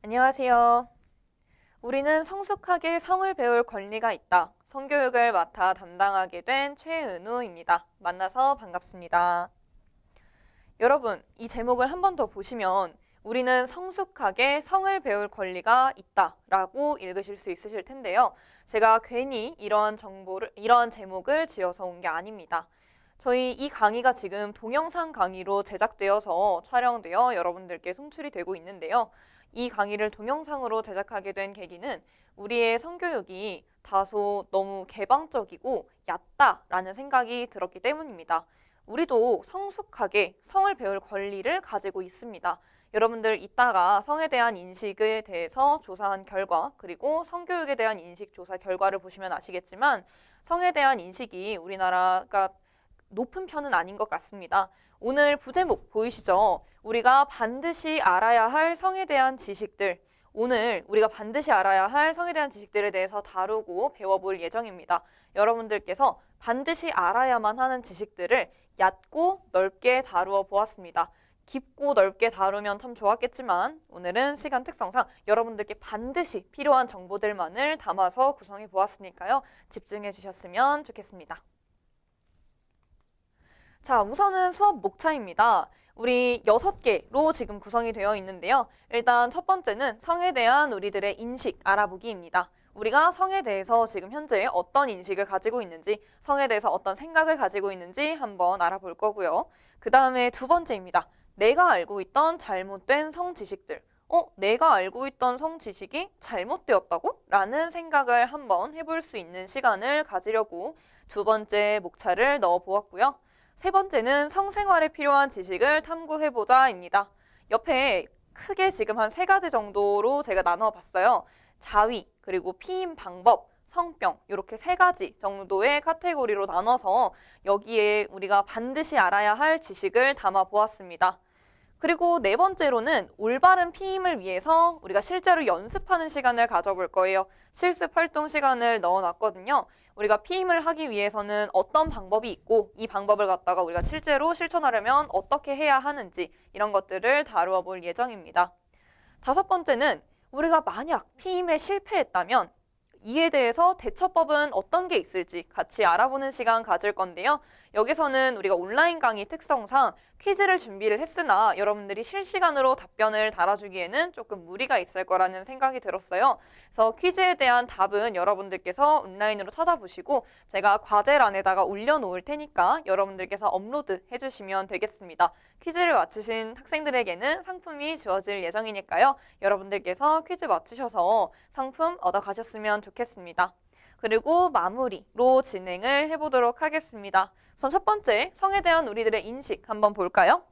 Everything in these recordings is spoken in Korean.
안녕하세요. 우리는 성숙하게 성을 배울 권리가 있다. 성교육을 맡아 담당하게 된 최은우입니다. 만나서 반갑습니다. 여러분, 이 제목을 한 번 더 보시면 우리는 성숙하게 성을 배울 권리가 있다 라고 읽으실 수 있으실 텐데요. 제가 괜히 이런 제목을 지어서 온 게 아닙니다. 저희 이 강의가 지금 동영상 강의로 제작되어서 촬영되어 여러분들께 송출이 되고 있는데요. 이 강의를 동영상으로 제작하게 된 계기는 우리의 성교육이 다소 너무 개방적이고 얕다라는 생각이 들었기 때문입니다. 우리도 성숙하게 성을 배울 권리를 가지고 있습니다. 여러분들 이따가 성에 대한 인식에 대해서 조사한 결과, 그리고 성교육에 대한 인식 조사 결과를 보시면 아시겠지만 성에 대한 인식이 우리나라가 높은 편은 아닌 것 같습니다. 오늘 부제목 보이시죠? 우리가 반드시 알아야 할 성에 대한 지식들, 오늘 우리가 반드시 알아야 할 성에 대한 지식들에 대해서 다루고 배워볼 예정입니다. 여러분들께서 반드시 알아야만 하는 지식들을 얕고 넓게 다루어 보았습니다. 깊고 넓게 다루면 참 좋았겠지만 오늘은 시간 특성상 여러분들께 반드시 필요한 정보들만을 담아서 구성해 보았으니까요. 집중해 주셨으면 좋겠습니다. 자, 우선은 수업 목차입니다. 우리 6개로 지금 구성이 되어 있는데요. 일단 첫 번째는 성에 대한 우리들의 인식 알아보기입니다. 우리가 성에 대해서 지금 현재 어떤 인식을 가지고 있는지, 성에 대해서 어떤 생각을 가지고 있는지 한번 알아볼 거고요. 그 다음에 두 번째입니다. 내가 알고 있던 잘못된 성 지식들. 내가 알고 있던 성 지식이 잘못되었다고? 라는 생각을 한번 해볼 수 있는 시간을 가지려고 두 번째 목차를 넣어 보았고요. 세 번째는 성생활에 필요한 지식을 탐구해보자입니다. 옆에 크게 지금 한 3가지 정도로 제가 나눠 봤어요. 자위, 그리고 피임 방법, 성병 이렇게 3가지 정도의 카테고리로 나눠서 여기에 우리가 반드시 알아야 할 지식을 담아 보았습니다. 그리고 네 번째로는 올바른 피임을 위해서 우리가 실제로 연습하는 시간을 가져볼 거예요. 실습 활동 시간을 넣어놨거든요. 우리가 피임을 하기 위해서는 어떤 방법이 있고 이 방법을 갖다가 우리가 실제로 실천하려면 어떻게 해야 하는지 이런 것들을 다루어 볼 예정입니다. 다섯 번째는 우리가 만약 피임에 실패했다면 이에 대해서 대처법은 어떤 게 있을지 같이 알아보는 시간 가질 건데요. 여기서는 우리가 온라인 강의 특성상 퀴즈를 준비를 했으나 여러분들이 실시간으로 답변을 달아주기에는 조금 무리가 있을 거라는 생각이 들었어요. 그래서 퀴즈에 대한 답은 여러분들께서 온라인으로 찾아보시고 제가 과제란에다가 올려놓을 테니까 여러분들께서 업로드 해주시면 되겠습니다. 퀴즈를 맞추신 학생들에게는 상품이 주어질 예정이니까요. 여러분들께서 퀴즈 맞추셔서 상품 얻어가셨으면 좋겠습니다. 그리고 마무리로 진행을 해보도록 하겠습니다. 우선 첫 번째, 성에 대한 우리들의 인식 한번 볼까요?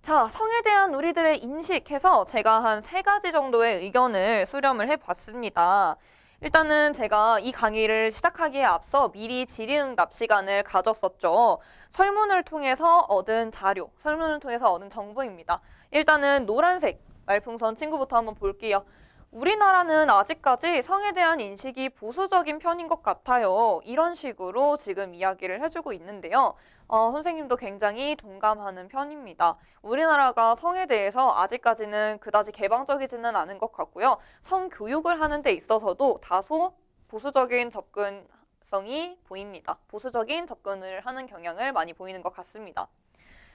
자, 성에 대한 우리들의 인식해서 제가 한 3가지 정도의 의견을 수렴을 해봤습니다. 일단은 제가 이 강의를 시작하기에 앞서 미리 질의응답 시간을 가졌었죠. 설문을 통해서 얻은 자료, 설문을 통해서 얻은 정보입니다. 일단은 노란색 말풍선 친구부터 한번 볼게요. 우리나라는 아직까지 성에 대한 인식이 보수적인 편인 것 같아요. 이런 식으로 지금 이야기를 해주고 있는데요. 선생님도 굉장히 동감하는 편입니다. 우리나라가 성에 대해서 아직까지는 그다지 개방적이지는 않은 것 같고요. 성 교육을 하는 데 있어서도 다소 보수적인 접근성이 보입니다. 보수적인 접근을 하는 경향을 많이 보이는 것 같습니다.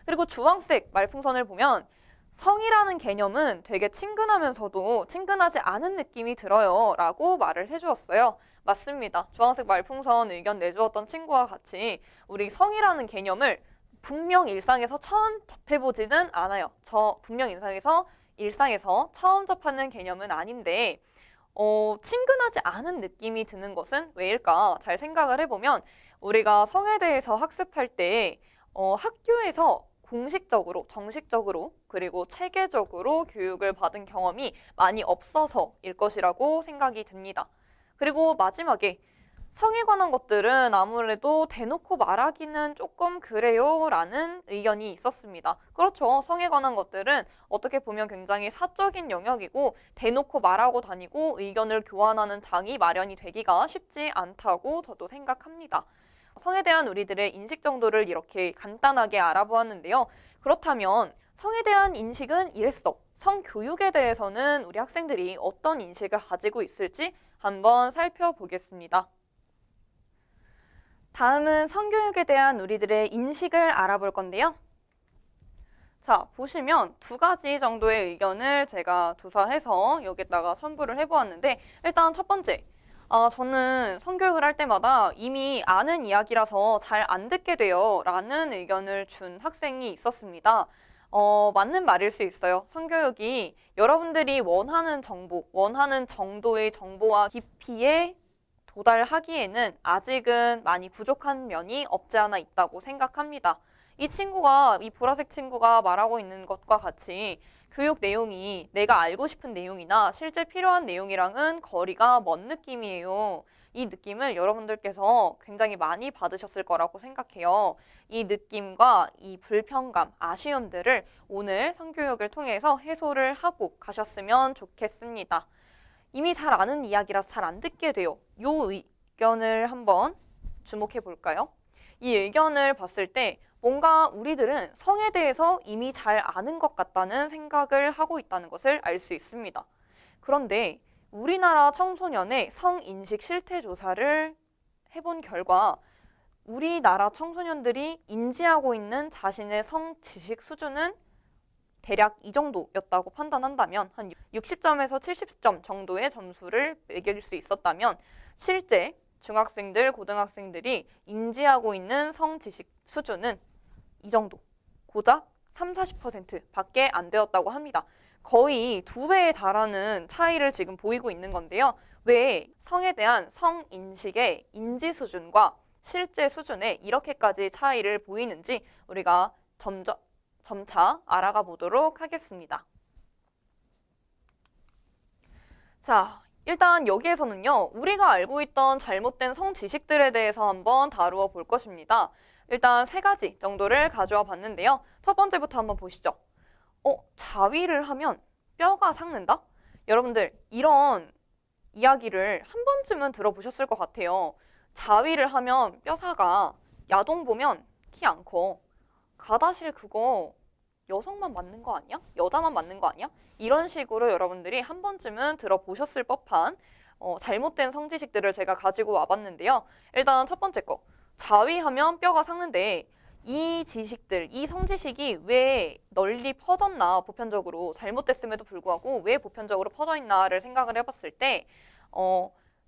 그리고 주황색 말풍선을 보면 성이라는 개념은 되게 친근하면서도 친근하지 않은 느낌이 들어요 라고 말을 해주었어요. 맞습니다. 주황색 말풍선 의견 내주었던 친구와 같이 우리 성이라는 개념을 분명 일상에서 처음 접해보지는 않아요. 분명 일상에서 처음 접하는 개념은 아닌데 친근하지 않은 느낌이 드는 것은 왜일까? 잘 생각을 해보면 우리가 성에 대해서 학습할 때 학교에서 공식적으로, 정식적으로, 그리고 체계적으로 교육을 받은 경험이 많이 없어서일 것이라고 생각이 듭니다. 그리고 마지막에 성에 관한 것들은 아무래도 대놓고 말하기는 조금 그래요 라는 의견이 있었습니다. 그렇죠. 성에 관한 것들은 어떻게 보면 굉장히 사적인 영역이고 대놓고 말하고 다니고 의견을 교환하는 장이 마련이 되기가 쉽지 않다고 저도 생각합니다. 성에 대한 우리들의 인식 정도를 이렇게 간단하게 알아보았는데요. 그렇다면 성에 대한 인식은 이랬어. 성교육에 대해서는 우리 학생들이 어떤 인식을 가지고 있을지 한번 살펴보겠습니다. 다음은 성교육에 대한 우리들의 인식을 알아볼 건데요. 자, 보시면 두 가지 정도의 의견을 제가 조사해서 여기다가 첨부를 해보았는데, 일단 첫 번째, 저는 성교육을 할 때마다 이미 아는 이야기라서 잘 안 듣게 돼요 라는 의견을 준 학생이 있었습니다. 맞는 말일 수 있어요. 성교육이 여러분들이 원하는 정보, 원하는 정도의 정보와 깊이에 도달하기에는 아직은 많이 부족한 면이 없지 않아 있다고 생각합니다. 이 보라색 친구가 말하고 있는 것과 같이 교육 내용이 내가 알고 싶은 내용이나 실제 필요한 내용이랑은 거리가 먼 느낌이에요. 이 느낌을 여러분들께서 굉장히 많이 받으셨을 거라고 생각해요. 이 느낌과 이 불편감, 아쉬움들을 오늘 성교육을 통해서 해소를 하고 가셨으면 좋겠습니다. 이미 잘 아는 이야기라서 잘 안 듣게 돼요. 이 의견을 한번 주목해 볼까요? 이 의견을 봤을 때 뭔가 우리들은 성에 대해서 이미 잘 아는 것 같다는 생각을 하고 있다는 것을 알 수 있습니다. 그런데 우리나라 청소년의 성인식 실태 조사를 해본 결과 우리나라 청소년들이 인지하고 있는 자신의 성지식 수준은 대략 이 정도였다고 판단한다면 한 60점에서 70점 정도의 점수를 매길 수 있었다면 실제 중학생들, 고등학생들이 인지하고 있는 성지식 수준은 이 정도, 고작 30~40% 밖에 안 되었다고 합니다. 거의 2배에 달하는 차이를 지금 보이고 있는 건데요. 왜 성에 대한 성인식의 인지 수준과 실제 수준에 이렇게까지 차이를 보이는지 우리가 점차 알아가 보도록 하겠습니다. 자, 일단 여기에서는요, 우리가 알고 있던 잘못된 성지식들에 대해서 한번 다루어 볼 것입니다. 일단 3가지 정도를 가져와 봤는데요. 첫 번째부터 한번 보시죠. 자위를 하면 뼈가 삭는다? 여러분들, 이런 이야기를 한 번쯤은 들어보셨을 것 같아요. 자위를 하면 뼈사가, 야동 보면 키 안 커. 가다실 그거 여성만 맞는 거 아니야? 여자만 맞는 거 아니야? 이런 식으로 여러분들이 한 번쯤은 들어보셨을 법한 잘못된 성지식들을 제가 가지고 와봤는데요. 일단 첫 번째 거, 자위하면 뼈가 삭는데 이 지식들, 이 성지식이 왜 널리 퍼졌나, 보편적으로 잘못됐음에도 불구하고 왜 보편적으로 퍼져 있나를 생각을 해봤을 때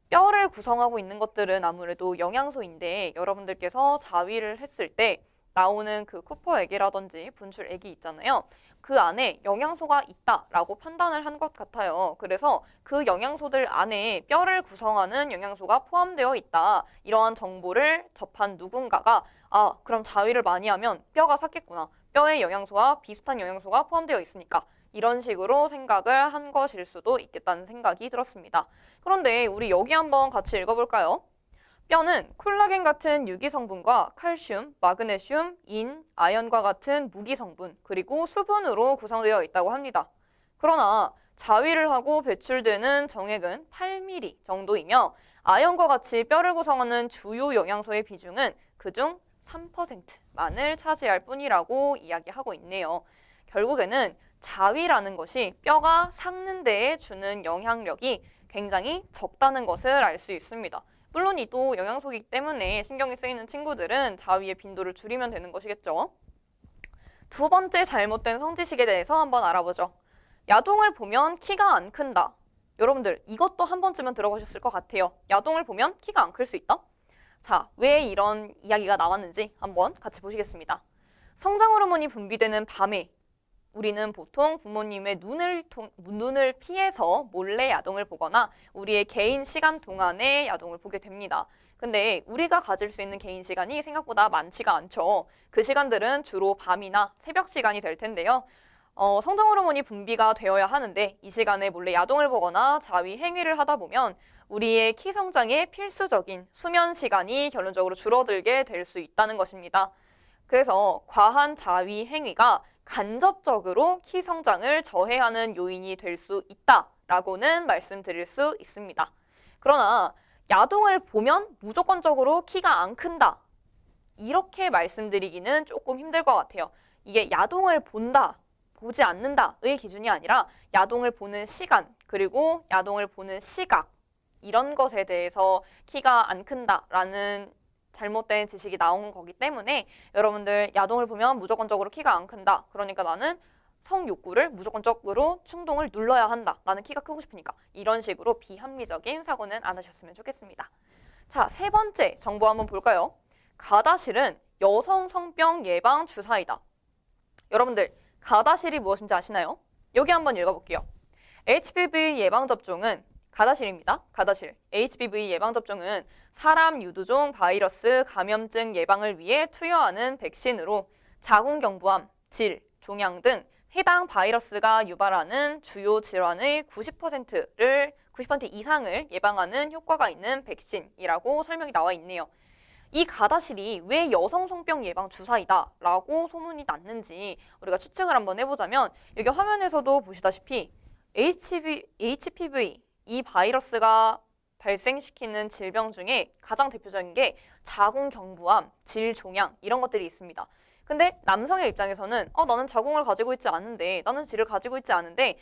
뼈를 구성하고 있는 것들은 아무래도 영양소인데 여러분들께서 자위를 했을 때 나오는 그 쿠퍼액이라든지 분출액이 있잖아요. 그 안에 영양소가 있다라고 판단을 한 것 같아요. 그래서 그 영양소들 안에 뼈를 구성하는 영양소가 포함되어 있다. 이러한 정보를 접한 누군가가 그럼 자위를 많이 하면 뼈가 삭겠구나. 뼈의 영양소와 비슷한 영양소가 포함되어 있으니까 이런 식으로 생각을 한 것일 수도 있겠다는 생각이 들었습니다. 그런데 우리 여기 한번 같이 읽어볼까요? 뼈는 콜라겐 같은 유기 성분과 칼슘, 마그네슘, 인, 아연과 같은 무기 성분, 그리고 수분으로 구성되어 있다고 합니다. 그러나 자위를 하고 배출되는 정액은 8ml 정도이며 아연과 같이 뼈를 구성하는 주요 영양소의 비중은 그중 3%만을 차지할 뿐이라고 이야기하고 있네요. 결국에는 자위라는 것이 뼈가 삭는 데에 주는 영향력이 굉장히 적다는 것을 알 수 있습니다. 물론 이도 영양소이기 때문에 신경이 쓰이는 친구들은 자위의 빈도를 줄이면 되는 것이겠죠. 두 번째 잘못된 성지식에 대해서 한번 알아보죠. 야동을 보면 키가 안 큰다. 여러분들 이것도 한 번쯤은 들어보셨을 것 같아요. 야동을 보면 키가 안 클 수 있다? 자, 왜 이런 이야기가 나왔는지 한번 같이 보시겠습니다. 성장 호르몬이 분비되는 밤에 우리는 보통 부모님의 눈을 피해서 몰래 야동을 보거나 우리의 개인 시간 동안에 야동을 보게 됩니다. 근데 우리가 가질 수 있는 개인 시간이 생각보다 많지가 않죠. 그 시간들은 주로 밤이나 새벽 시간이 될 텐데요. 성장 호르몬이 분비가 되어야 하는데 이 시간에 몰래 야동을 보거나 자위 행위를 하다 보면 우리의 키 성장에 필수적인 수면 시간이 결론적으로 줄어들게 될 수 있다는 것입니다. 그래서 과한 자위 행위가 간접적으로 키 성장을 저해하는 요인이 될 수 있다라고는 말씀드릴 수 있습니다. 그러나 야동을 보면 무조건적으로 키가 안 큰다. 이렇게 말씀드리기는 조금 힘들 것 같아요. 이게 야동을 본다. 보지 않는다의 기준이 아니라 야동을 보는 시간, 그리고 야동을 보는 시각, 이런 것에 대해서 키가 안 큰다라는 잘못된 지식이 나온 거기 때문에 여러분들 야동을 보면 무조건적으로 키가 안 큰다. 그러니까 나는 성욕구를 무조건적으로 충동을 눌러야 한다. 나는 키가 크고 싶으니까. 이런 식으로 비합리적인 사고는 안 하셨으면 좋겠습니다. 자, 세 번째 정보 한번 볼까요? 가다실은 여성 성병 예방 주사이다. 여러분들 가다실이 무엇인지 아시나요? 여기 한번 읽어볼게요. HPV 예방접종은 가다실입니다. 가다실. HPV 예방접종은 사람 유두종 바이러스 감염증 예방을 위해 투여하는 백신으로 자궁경부암, 질, 종양 등 해당 바이러스가 유발하는 주요 질환의 90% 이상을 예방하는 효과가 있는 백신이라고 설명이 나와 있네요. 이 가다실이 왜 여성 성병 예방 주사이다 라고 소문이 났는지 우리가 추측을 한번 해보자면 여기 화면에서도 보시다시피 HPV 이 바이러스가 발생시키는 질병 중에 가장 대표적인 게 자궁경부암, 질종양 이런 것들이 있습니다. 근데 남성의 입장에서는 나는 자궁을 가지고 있지 않은데, 나는 질을 가지고 있지 않은데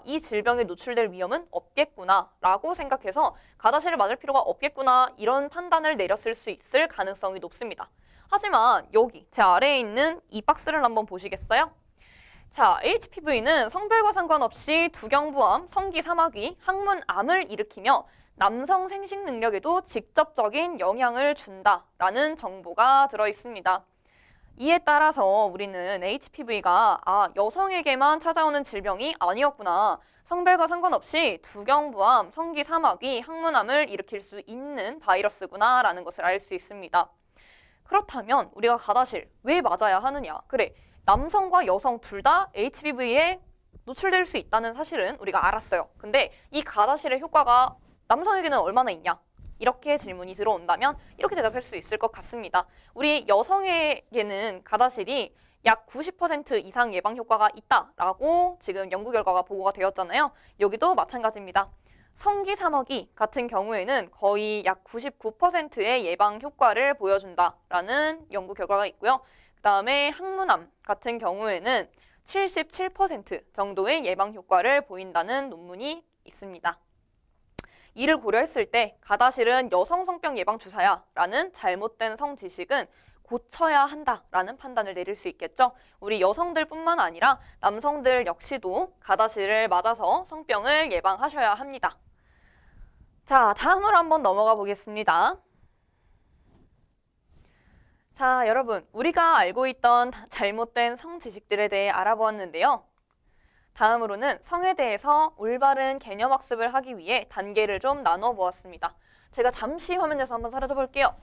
이 질병에 노출될 위험은 없겠구나 라고 생각해서 가다실을 맞을 필요가 없겠구나 이런 판단을 내렸을 수 있을 가능성이 높습니다. 하지만 여기 제 아래에 있는 이 박스를 한번 보시겠어요? 자, HPV는 성별과 상관없이 두경부암, 성기사마귀, 항문암을 일으키며 남성 생식 능력에도 직접적인 영향을 준다라는 정보가 들어있습니다. 이에 따라서 우리는 HPV가 여성에게만 찾아오는 질병이 아니었구나. 성별과 상관없이 두경부암, 성기사마귀, 항문암을 일으킬 수 있는 바이러스구나 라는 것을 알 수 있습니다. 그렇다면 우리가 가다실 왜 맞아야 하느냐? 그래, 남성과 여성 둘 다 HPV에 노출될 수 있다는 사실은 우리가 알았어요. 근데 이 가다실의 효과가 남성에게는 얼마나 있냐? 이렇게 질문이 들어온다면 이렇게 대답할 수 있을 것 같습니다. 우리 여성에게는 가다실이 약 90% 이상 예방 효과가 있다라고 지금 연구 결과가 보고가 되었잖아요. 여기도 마찬가지입니다. 성기사마귀 같은 경우에는 거의 약 99%의 예방 효과를 보여준다라는 연구 결과가 있고요. 그 다음에 항문암 같은 경우에는 77% 정도의 예방 효과를 보인다는 논문이 있습니다. 이를 고려했을 때 가다실은 여성 성병 예방 주사야 라는 잘못된 성지식은 고쳐야 한다라는 판단을 내릴 수 있겠죠. 우리 여성들뿐만 아니라 남성들 역시도 가다실을 맞아서 성병을 예방하셔야 합니다. 자, 다음으로 한번 넘어가 보겠습니다. 자, 여러분, 우리가 알고 있던 잘못된 성지식들에 대해 알아보았는데요. 다음으로는 성에 대해서 올바른 개념 학습을 하기 위해 단계를 좀 나눠 보았습니다. 제가 잠시 화면에서 한번 사라져 볼게요.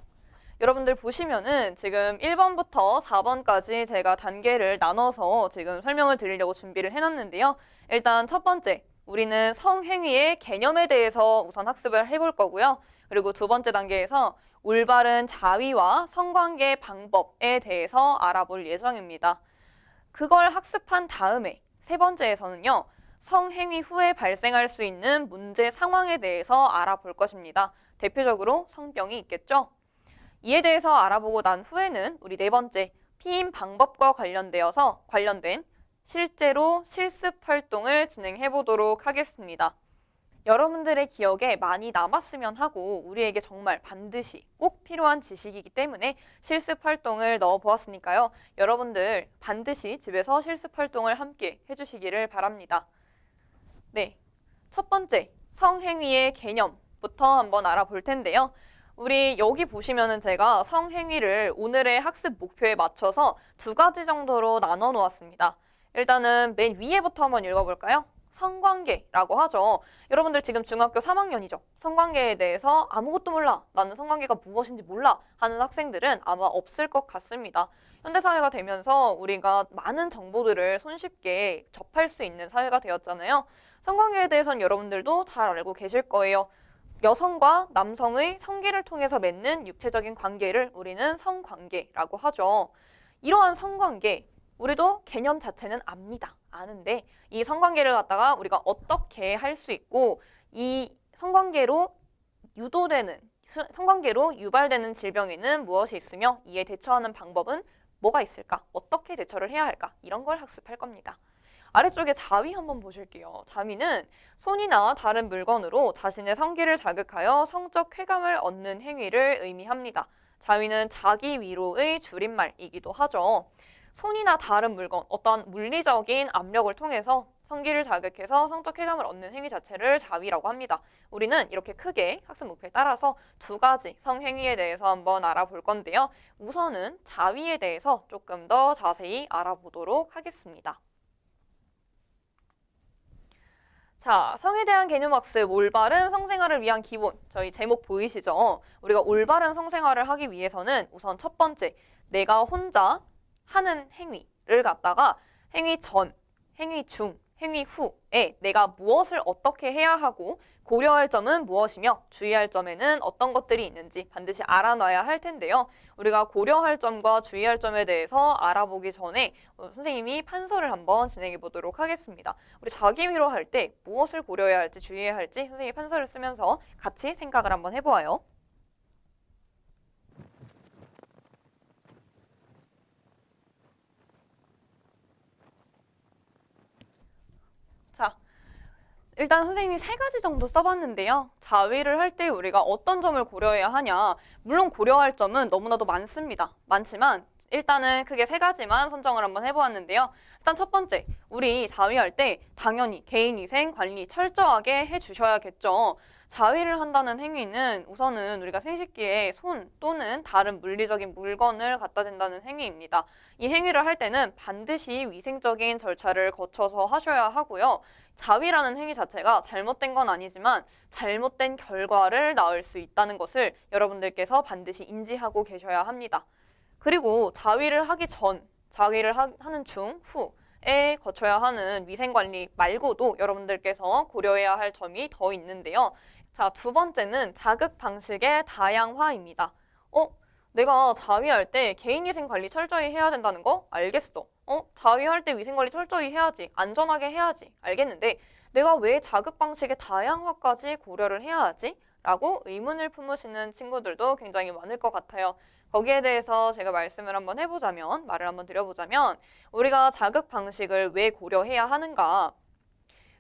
여러분들 보시면은 지금 1번부터 4번까지 제가 단계를 나눠서 지금 설명을 드리려고 준비를 해놨는데요. 일단 첫 번째, 우리는 성행위의 개념에 대해서 우선 학습을 해볼 거고요. 그리고 두 번째 단계에서 올바른 자위와 성관계 방법에 대해서 알아볼 예정입니다. 그걸 학습한 다음에 세 번째에서는요, 성행위 후에 발생할 수 있는 문제 상황에 대해서 알아볼 것입니다. 대표적으로 성병이 있겠죠? 이에 대해서 알아보고 난 후에는 우리 네 번째, 피임 방법과 관련된 실제로 실습 활동을 진행해 보도록 하겠습니다. 여러분들의 기억에 많이 남았으면 하고 우리에게 정말 반드시 꼭 필요한 지식이기 때문에 실습 활동을 넣어 보았으니까요. 여러분들 반드시 집에서 실습 활동을 함께 해주시기를 바랍니다. 네, 첫 번째 성행위의 개념부터 한번 알아볼 텐데요. 우리 여기 보시면은 제가 성행위를 오늘의 학습 목표에 맞춰서 두 가지 정도로 나눠 놓았습니다. 일단은 맨 위에부터 한번 읽어볼까요? 성관계라고 하죠. 여러분들 지금 중학교 3학년이죠. 성관계에 대해서 아무것도 몰라, 나는 성관계가 무엇인지 몰라 하는 학생들은 아마 없을 것 같습니다. 현대사회가 되면서 우리가 많은 정보들을 손쉽게 접할 수 있는 사회가 되었잖아요. 성관계에 대해서는 여러분들도 잘 알고 계실 거예요. 여성과 남성의 성기를 통해서 맺는 육체적인 관계를 우리는 성관계라고 하죠. 이러한 성관계, 우리도 개념 자체는 아는데 이 성관계를 갖다가 우리가 어떻게 할 수 있고 이 성관계로 유발되는 질병에는 무엇이 있으며 이에 대처하는 방법은 뭐가 있을까? 어떻게 대처를 해야 할까? 이런 걸 학습할 겁니다. 아래쪽에 자위 한번 보실게요. 자위는 손이나 다른 물건으로 자신의 성기를 자극하여 성적 쾌감을 얻는 행위를 의미합니다. 자위는 자기 위로의 줄임말이기도 하죠. 손이나 다른 물건, 어떤 물리적인 압력을 통해서 성기를 자극해서 성적 쾌감을 얻는 행위 자체를 자위라고 합니다. 우리는 이렇게 크게 학습 목표에 따라서 두 가지 성행위에 대해서 한번 알아볼 건데요. 우선은 자위에 대해서 조금 더 자세히 알아보도록 하겠습니다. 자, 성에 대한 개념학습 올바른 성생활을 위한 기본. 저희 제목 보이시죠? 우리가 올바른 성생활을 하기 위해서는 우선 첫 번째, 내가 혼자 하는 행위를 갖다가 행위 전, 행위 중, 행위 후에 내가 무엇을 어떻게 해야 하고 고려할 점은 무엇이며 주의할 점에는 어떤 것들이 있는지 반드시 알아놔야 할 텐데요. 우리가 고려할 점과 주의할 점에 대해서 알아보기 전에 선생님이 판서를 한번 진행해 보도록 하겠습니다. 우리 자기 위로할 때 무엇을 고려해야 할지 주의해야 할지 선생님이 판서를 쓰면서 같이 생각을 한번 해보아요. 자, 일단 선생님이 세 가지 정도 써봤는데요. 자위를 할 때 우리가 어떤 점을 고려해야 하냐. 물론 고려할 점은 너무나도 많습니다. 많지만 일단은 크게 세 가지만 선정을 한번 해보았는데요. 일단 첫 번째, 우리 자위할 때 당연히 개인위생 관리 철저하게 해주셔야겠죠. 자위를 한다는 행위는 우선은 우리가 생식기에 손 또는 다른 물리적인 물건을 갖다 댄다는 행위입니다. 이 행위를 할 때는 반드시 위생적인 절차를 거쳐서 하셔야 하고요. 자위라는 행위 자체가 잘못된 건 아니지만 잘못된 결과를 낳을 수 있다는 것을 여러분들께서 반드시 인지하고 계셔야 합니다. 그리고 자위를 하기 전, 자위를 하는 중, 후에 거쳐야 하는 위생관리 말고도 여러분들께서 고려해야 할 점이 더 있는데요. 자, 두 번째는 자극 방식의 다양화입니다. 내가 자위할 때 개인위생 관리 철저히 해야 된다는 거 알겠어. 자위할 때 위생관리 철저히 해야지. 안전하게 해야지. 알겠는데 내가 왜 자극 방식의 다양화까지 고려를 해야 하지? 라고 의문을 품으시는 친구들도 굉장히 많을 것 같아요. 거기에 대해서 제가 말씀을 한번 해보자면, 말을 한번 드려보자면 우리가 자극 방식을 왜 고려해야 하는가?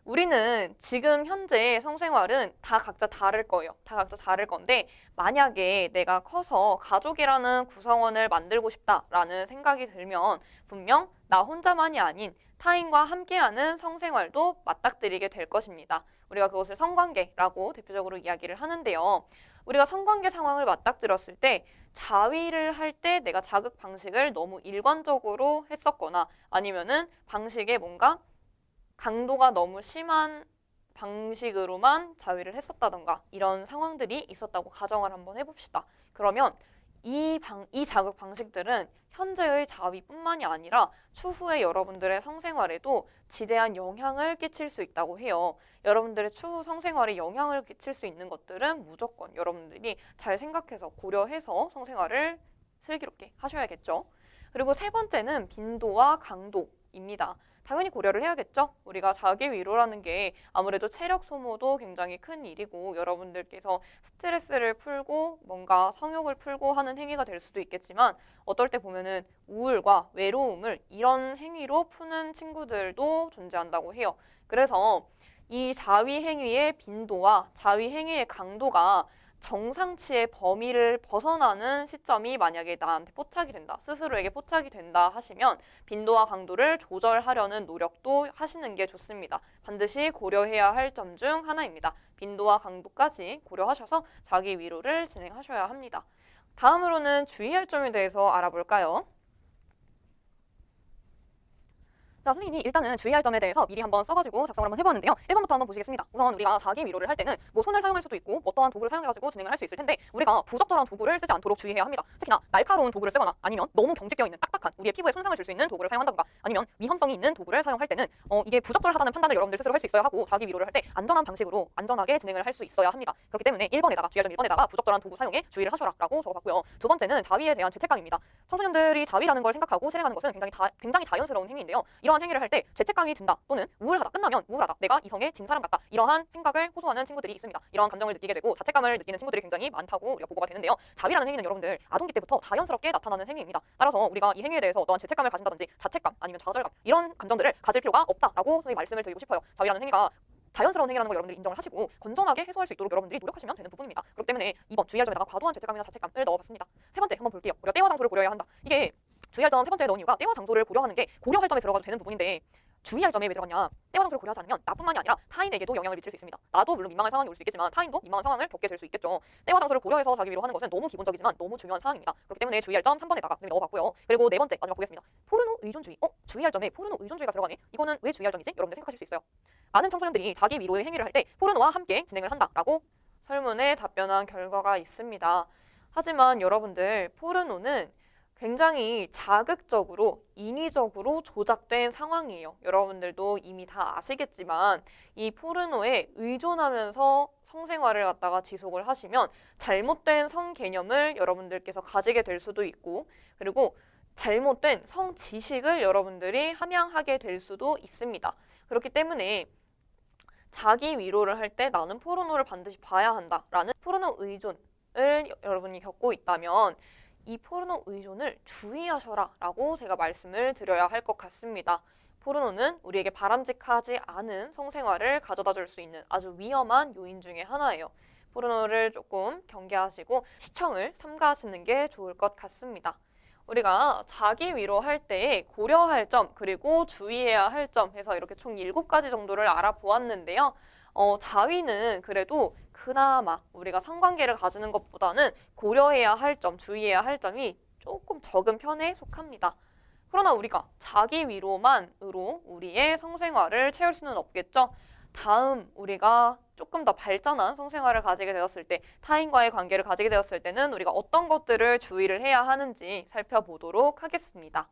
우리는 지금 현재 성생활은 다 각자 다를 거예요. 다 각자 다를 건데 만약에 내가 커서 가족이라는 구성원을 만들고 싶다라는 생각이 들면 분명 나 혼자만이 아닌 타인과 함께하는 성생활도 맞닥뜨리게 될 것입니다. 우리가 그것을 성관계라고 대표적으로 이야기를 하는데요. 우리가 성관계 상황을 맞닥뜨렸을 때 자위를 할 때 내가 자극 방식을 너무 일관적으로 했었거나 아니면은 방식에 뭔가 강도가 너무 심한 방식으로만 자위를 했었다던가 이런 상황들이 있었다고 가정을 한번 해봅시다. 그러면 이 자극 방식들은 현재의 자위뿐만이 아니라 추후에 여러분들의 성생활에도 지대한 영향을 끼칠 수 있다고 해요. 여러분들의 추후 성생활에 영향을 끼칠 수 있는 것들은 무조건 여러분들이 잘 생각해서 고려해서 성생활을 슬기롭게 하셔야겠죠. 그리고 세 번째는 빈도와 강도입니다. 당연히 고려를 해야겠죠. 우리가 자기 위로라는 게 아무래도 체력 소모도 굉장히 큰 일이고 여러분들께서 스트레스를 풀고 뭔가 성욕을 풀고 하는 행위가 될 수도 있겠지만 어떨 때 보면은 우울과 외로움을 이런 행위로 푸는 친구들도 존재한다고 해요. 그래서 이 자위 행위의 빈도와 자위 행위의 강도가 정상치의 범위를 벗어나는 시점이 만약에 나한테 포착이 된다, 스스로에게 포착이 된다 하시면 빈도와 강도를 조절하려는 노력도 하시는 게 좋습니다. 반드시 고려해야 할 점 중 하나입니다. 빈도와 강도까지 고려하셔서 자기 위로를 진행하셔야 합니다. 다음으로는 주의할 점에 대해서 알아볼까요? 자, 선생님이 일단은 주의할 점에 대해서 미리 한번 써가지고 작성을 한번 해보았는데요. 1번부터 한번 보시겠습니다. 우선 우리가 자기 위로를 할 때는 뭐 손을 사용할 수도 있고 어떠한 도구를 사용해가지고 진행을 할 수 있을 텐데 우리가 부적절한 도구를 쓰지 않도록 주의해야 합니다. 특히나 날카로운 도구를 쓰거나 아니면 너무 경직되어 있는 딱딱한 우리의 피부에 손상을 줄 수 있는 도구를 사용한다든가 아니면 위험성이 있는 도구를 사용할 때는 이게 부적절하다는 판단을 여러분들 스스로 할 수 있어야 하고 자기 위로를 할 때 안전한 방식으로 안전하게 진행을 할 수 있어야 합니다. 그렇기 때문에 1번에다가 주의할 점 1번에다가 부적절한 도구 사용에 주의를 하셔라 라고 적어봤고요. 두 번째는 자위에 대한 죄책감입니다. 청소년들이 자위라는 걸 생각하고 실행하는 것은 굉장히 자연스러운 행위인데요. 이러한 이러한 행위를 할 때 죄책감이 든다 또는 우울하다, 끝나면 우울하다, 내가 이성에 진 사람 같다, 이러한 생각을 호소하는 친구들이 있습니다. 이러한 감정을 느끼게 되고 자책감을 느끼는 친구들이 굉장히 많다고 우리가 보고가 되는데요. 자위라는 행위는 여러분들 아동기 때부터 자연스럽게 나타나는 행위입니다. 따라서 우리가 이 행위에 대해서 어떠한 죄책감을 가진다든지 자책감 아니면 좌절감 이런 감정들을 가질 필요가 없다라고 선생님이 말씀을 드리고 싶어요. 자위라는 행위가 자연스러운 행위라는 걸 여러분들이 인정을 하시고 건전하게 해소할 수 있도록 여러분들이 노력하시면 되는 부분입니다. 그렇기 때문에 이번 주의할 점에다가 과도한 죄책감이나 자책감을 넣어봤습니다. 세 번째 한번 볼게요. 우리가 때와 장소를 고려해야 한다. 이게 주의할 점 세 번째에 넣은 이유가 때와 장소를 고려하는 게 고려할 점에 들어가도 되는 부분인데 주의할 점에 왜 들어갔냐? 때와 장소를 고려하지 않으면 나뿐만이 아니라 타인에게도 영향을 미칠 수 있습니다. 나도 물론 민망한 상황이 올 수 있겠지만 타인도 민망한 상황을 겪게 될 수 있겠죠. 때와 장소를 고려해서 자기 위로하는 것은 너무 기본적이지만 너무 중요한 사항입니다. 그렇기 때문에 주의할 점 3번에다가 넣어봤고요. 그리고 네 번째 마지막 보겠습니다. 포르노 의존주의. 주의할 점에 포르노 의존주의가 들어가네. 이거는 왜 주의할 점이지? 여러분들 생각하실 수 있어요. 많은 청소년들이 자기 위로의 행위를 할 때 포르노와 함께 진행을 한다라고 설문에 답변한 결과가 있습니다. 하지만 여러분들 포르노는 굉장히 자극적으로 인위적으로 조작된 상황이에요. 여러분들도 이미 다 아시겠지만 이 포르노에 의존하면서 성생활을 갖다가 지속을 하시면 잘못된 성 개념을 여러분들께서 가지게 될 수도 있고 그리고 잘못된 성 지식을 여러분들이 함양하게 될 수도 있습니다. 그렇기 때문에 자기 위로를 할 때 나는 포르노를 반드시 봐야 한다라는 포르노 의존을 여러분이 겪고 있다면 이 포르노 의존을 주의하셔라 라고 제가 말씀을 드려야 할 것 같습니다. 포르노는 우리에게 바람직하지 않은 성생활을 가져다 줄 수 있는 아주 위험한 요인 중에 하나예요. 포르노를 조금 경계하시고 시청을 삼가하시는 게 좋을 것 같습니다. 우리가 자기 위로할 때 고려할 점 그리고 주의해야 할 점 해서 이렇게 총 7가지 정도를 알아보았는데요. 자위는 그래도 그나마 우리가 성관계를 가지는 것보다는 고려해야 할 점, 주의해야 할 점이 조금 적은 편에 속합니다. 그러나 우리가 자기 위로만으로 우리의 성생활을 채울 수는 없겠죠. 다음 우리가 조금 더 발전한 성생활을 가지게 되었을 때 타인과의 관계를 가지게 되었을 때는 우리가 어떤 것들을 주의를 해야 하는지 살펴보도록 하겠습니다.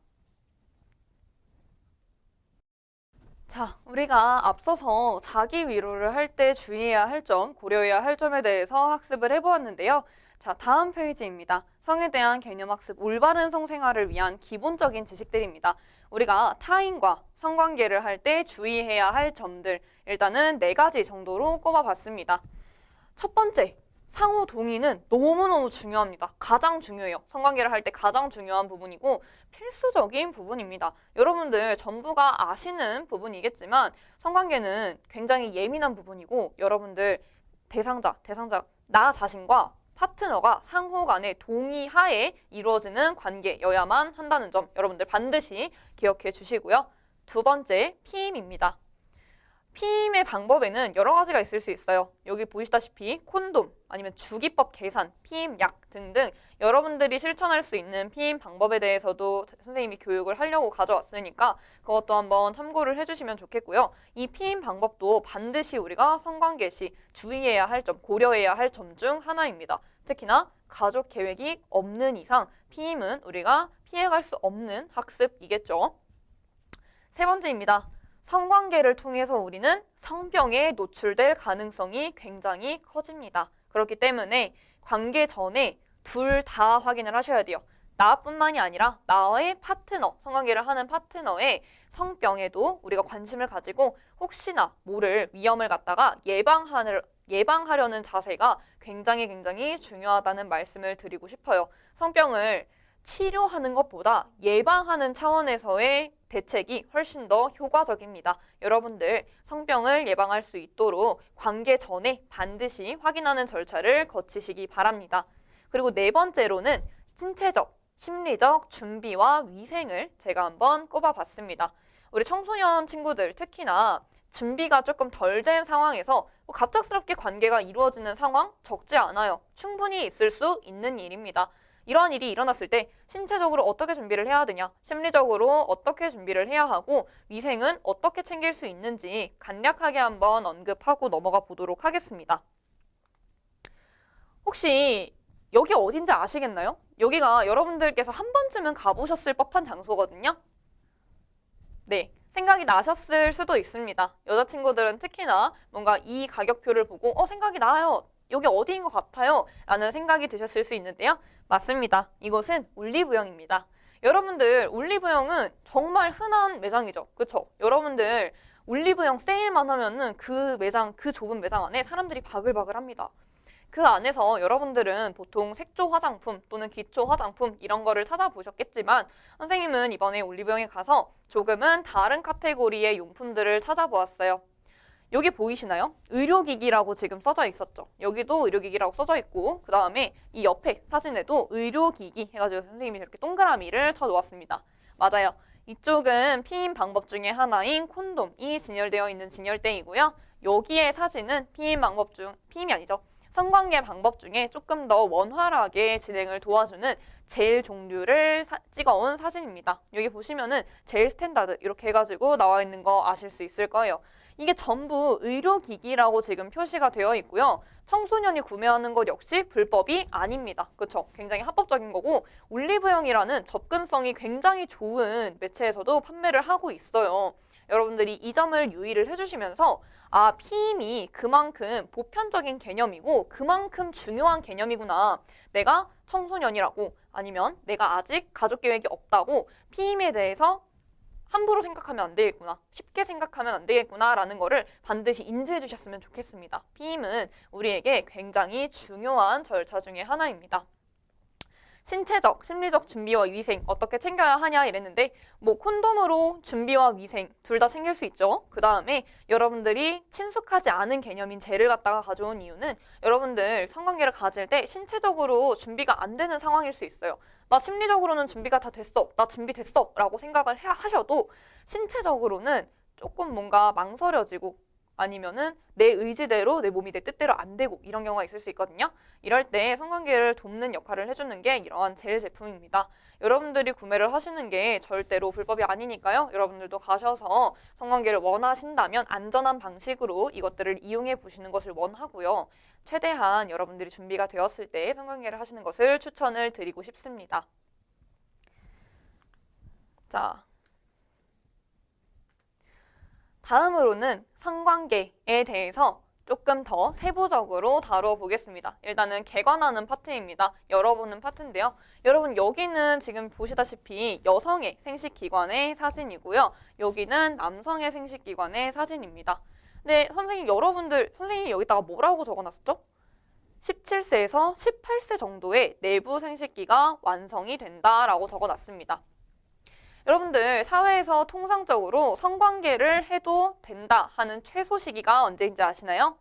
자, 우리가 앞서서 자기 위로를 할 때 주의해야 할 점, 고려해야 할 점에 대해서 학습을 해보았는데요. 자, 다음 페이지입니다. 성에 대한 개념학습, 올바른 성생활을 위한 기본적인 지식들입니다. 우리가 타인과 성관계를 할 때 주의해야 할 점들, 일단은 4가지 정도로 꼽아봤습니다. 첫 번째, 상호 동의는 너무너무 중요합니다. 가장 중요해요. 성관계를 할 때 가장 중요한 부분이고 필수적인 부분입니다. 여러분들 전부가 아시는 부분이겠지만 성관계는 굉장히 예민한 부분이고 여러분들 대상자, 나 자신과 파트너가 상호 간의 동의하에 이루어지는 관계여야만 한다는 점 여러분들 반드시 기억해 주시고요. 두 번째, 피임입니다. 피임의 방법에는 여러 가지가 있을 수 있어요. 여기 보시다시피 콘돔, 아니면 주기법 계산, 피임약 등등 여러분들이 실천할 수 있는 피임 방법에 대해서도 선생님이 교육을 하려고 가져왔으니까 그것도 한번 참고를 해주시면 좋겠고요. 이 피임 방법도 반드시 우리가 성관계 시 주의해야 할 점, 고려해야 할 점 중 하나입니다. 특히나 가족 계획이 없는 이상 피임은 우리가 피해갈 수 없는 학습이겠죠. 세 번째입니다. 성관계를 통해서 우리는 성병에 노출될 가능성이 굉장히 커집니다. 그렇기 때문에 관계 전에 둘 다 확인을 하셔야 돼요. 나뿐만이 아니라 나의 파트너, 성관계를 하는 파트너의 성병에도 우리가 관심을 가지고 혹시나 모를 위험을 갖다가 예방하려는 자세가 굉장히 중요하다는 말씀을 드리고 싶어요. 성병을 치료하는 것보다 예방하는 차원에서의 대책이 훨씬 더 효과적입니다. 여러분들 성병을 예방할 수 있도록 관계 전에 반드시 확인하는 절차를 거치시기 바랍니다. 그리고 네 번째로는 신체적, 심리적 준비와 위생을 제가 한번 꼽아봤습니다. 우리 청소년 친구들 특히나 준비가 조금 덜 된 상황에서 갑작스럽게 관계가 이루어지는 상황 적지 않아요. 충분히 있을 수 있는 일입니다. 이러한 일이 일어났을 때 신체적으로 어떻게 준비를 해야 되냐, 심리적으로 어떻게 준비를 해야 하고 위생은 어떻게 챙길 수 있는지 간략하게 한번 언급하고 넘어가 보도록 하겠습니다. 혹시 여기 어딘지 아시겠나요? 여기가 여러분들께서 한 번쯤은 가보셨을 법한 장소거든요. 네, 생각이 나셨을 수도 있습니다. 여자친구들은 특히나 뭔가 이 가격표를 보고 생각이 나요. 여기 어디인 것 같아요? 라는 생각이 드셨을 수 있는데요. 맞습니다. 이곳은 올리브영입니다. 여러분들 올리브영은 정말 흔한 매장이죠. 그쵸? 여러분들 올리브영 세일만 하면은 그 매장, 그 좁은 매장 안에 사람들이 바글바글 합니다. 그 안에서 여러분들은 보통 색조 화장품 또는 기초 화장품 이런 거를 찾아보셨겠지만 선생님은 이번에 올리브영에 가서 조금은 다른 카테고리의 용품들을 찾아보았어요. 여기 보이시나요? 의료기기라고 지금 써져 있었죠. 여기도 의료기기라고 써져 있고 그 다음에 이 옆에 사진에도 의료기기 해가지고 선생님이 이렇게 동그라미를 쳐놓았습니다. 맞아요. 이쪽은 피임 방법 중에 하나인 콘돔이 진열되어 있는 진열대이고요. 여기에 사진은 피임이 아니죠. 성관계 방법 중에 조금 더 원활하게 진행을 도와주는 젤 종류를 찍어온 사진입니다. 여기 보시면은 젤 스탠다드 이렇게 해가지고 나와 있는 거 아실 수 있을 거예요. 이게 전부 의료기기라고 지금 표시가 되어 있고요. 청소년이 구매하는 것 역시 불법이 아닙니다. 그렇죠? 굉장히 합법적인 거고 올리브영이라는 접근성이 굉장히 좋은 매체에서도 판매를 하고 있어요. 여러분들이 이 점을 유의를 해주시면서 피임이 그만큼 보편적인 개념이고 그만큼 중요한 개념이구나. 내가 청소년이라고 아니면 내가 아직 가족 계획이 없다고 피임에 대해서 함부로 생각하면 안 되겠구나. 쉽게 생각하면 안 되겠구나 라는 거를 반드시 인지해 주셨으면 좋겠습니다. 피임은 우리에게 굉장히 중요한 절차 중에 하나입니다. 신체적, 심리적 준비와 위생 어떻게 챙겨야 하냐 이랬는데 뭐 콘돔으로 준비와 위생 둘 다 챙길 수 있죠. 그 다음에 여러분들이 친숙하지 않은 개념인 젤을 갖다가 가져온 이유는 여러분들 성관계를 가질 때 신체적으로 준비가 안 되는 상황일 수 있어요. 나 심리적으로는 준비가 다 됐어. 나 준비됐어. 라고 생각을 하셔도 신체적으로는 조금 뭔가 망설여지고 아니면은 내 의지대로 내 몸이 내 뜻대로 안 되고 이런 경우가 있을 수 있거든요. 이럴 때 성관계를 돕는 역할을 해주는 게 이러한 젤 제품입니다. 여러분들이 구매를 하시는 게 절대로 불법이 아니니까요. 여러분들도 가셔서 성관계를 원하신다면 안전한 방식으로 이것들을 이용해 보시는 것을 원하고요. 최대한 여러분들이 준비가 되었을 때 성관계를 하시는 것을 추천을 드리고 싶습니다. 자. 다음으로는 성관계에 대해서 조금 더 세부적으로 다루어 보겠습니다. 일단은 개관하는 파트입니다. 열어보는 파트인데요. 여러분 여기는 지금 보시다시피 여성의 생식기관의 사진이고요. 여기는 남성의 생식기관의 사진입니다. 근데 선생님이 여기다가 뭐라고 적어놨었죠? 17세에서 18세 정도의 내부 생식기가 완성이 된다라고 적어놨습니다. 여러분들 사회에서 통상적으로 성관계를 해도 된다 하는 최소 시기가 언제인지 아시나요?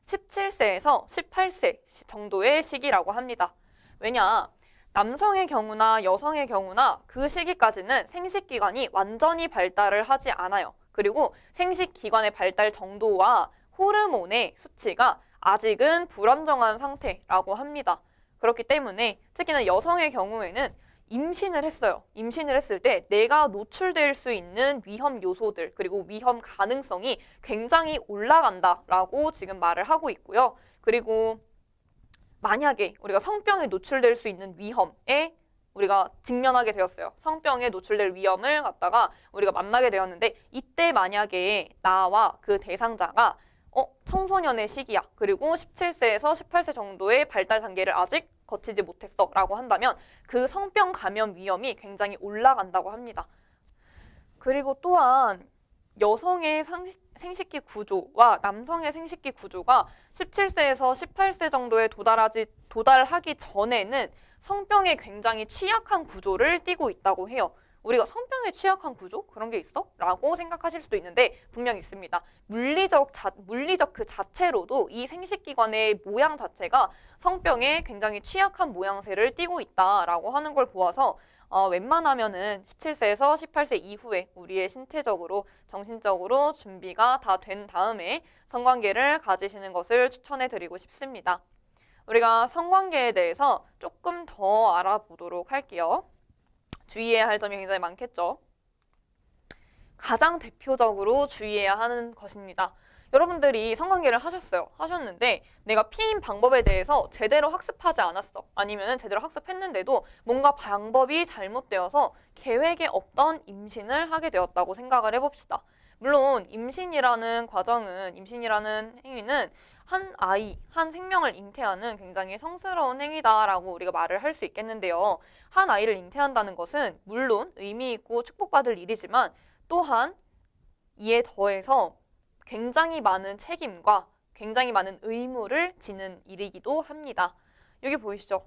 17세에서 18세 정도의 시기라고 합니다. 왜냐? 남성의 경우나 여성의 경우나 그 시기까지는 생식기관이 완전히 발달을 하지 않아요. 그리고 생식기관의 발달 정도와 호르몬의 수치가 아직은 불안정한 상태라고 합니다. 그렇기 때문에 특히나 여성의 경우에는 임신을 했어요. 임신을 했을 때 내가 노출될 수 있는 위험 요소들 그리고 위험 가능성이 굉장히 올라간다라고 지금 말을 하고 있고요. 그리고 만약에 우리가 성병에 노출될 수 있는 위험에 우리가 직면하게 되었어요. 성병에 노출될 위험을 갖다가 우리가 만나게 되었는데 이때 만약에 나와 그 대상자가 청소년의 시기야. 그리고 17세에서 18세 정도의 발달 단계를 아직 거치지 못했어 라고 한다면 그 성병 감염 위험이 굉장히 올라간다고 합니다. 그리고 또한 여성의 생식기 구조와 남성의 생식기 구조가 17세에서 18세 정도에 도달하기 전에는 성병에 굉장히 취약한 구조를 띠고 있다고 해요. 우리가 성병에 취약한 구조? 그런 게 있어? 라고 생각하실 수도 있는데 분명히 있습니다. 물리적 그 자체로도 이 생식기관의 모양 자체가 성병에 굉장히 취약한 모양새를 띠고 있다라고 하는 걸 보아서 웬만하면은 17세에서 18세 이후에 우리의 신체적으로, 정신적으로 준비가 다 된 다음에 성관계를 가지시는 것을 추천해 드리고 싶습니다. 우리가 성관계에 대해서 조금 더 알아보도록 할게요. 주의해야 할 점이 굉장히 많겠죠. 가장 대표적으로 주의해야 하는 것입니다. 여러분들이 성관계를 하셨는데 내가 피임 방법에 대해서 제대로 학습하지 않았어. 아니면 제대로 학습했는데도 뭔가 방법이 잘못되어서 계획에 없던 임신을 하게 되었다고 생각을 해봅시다. 물론 임신이라는 행위는 한 생명을 잉태하는 굉장히 성스러운 행위다라고 우리가 말을 할 수 있겠는데요. 한 아이를 잉태한다는 것은 물론 의미 있고 축복받을 일이지만 또한 이에 더해서 굉장히 많은 책임과 굉장히 많은 의무를 지는 일이기도 합니다. 여기 보이시죠?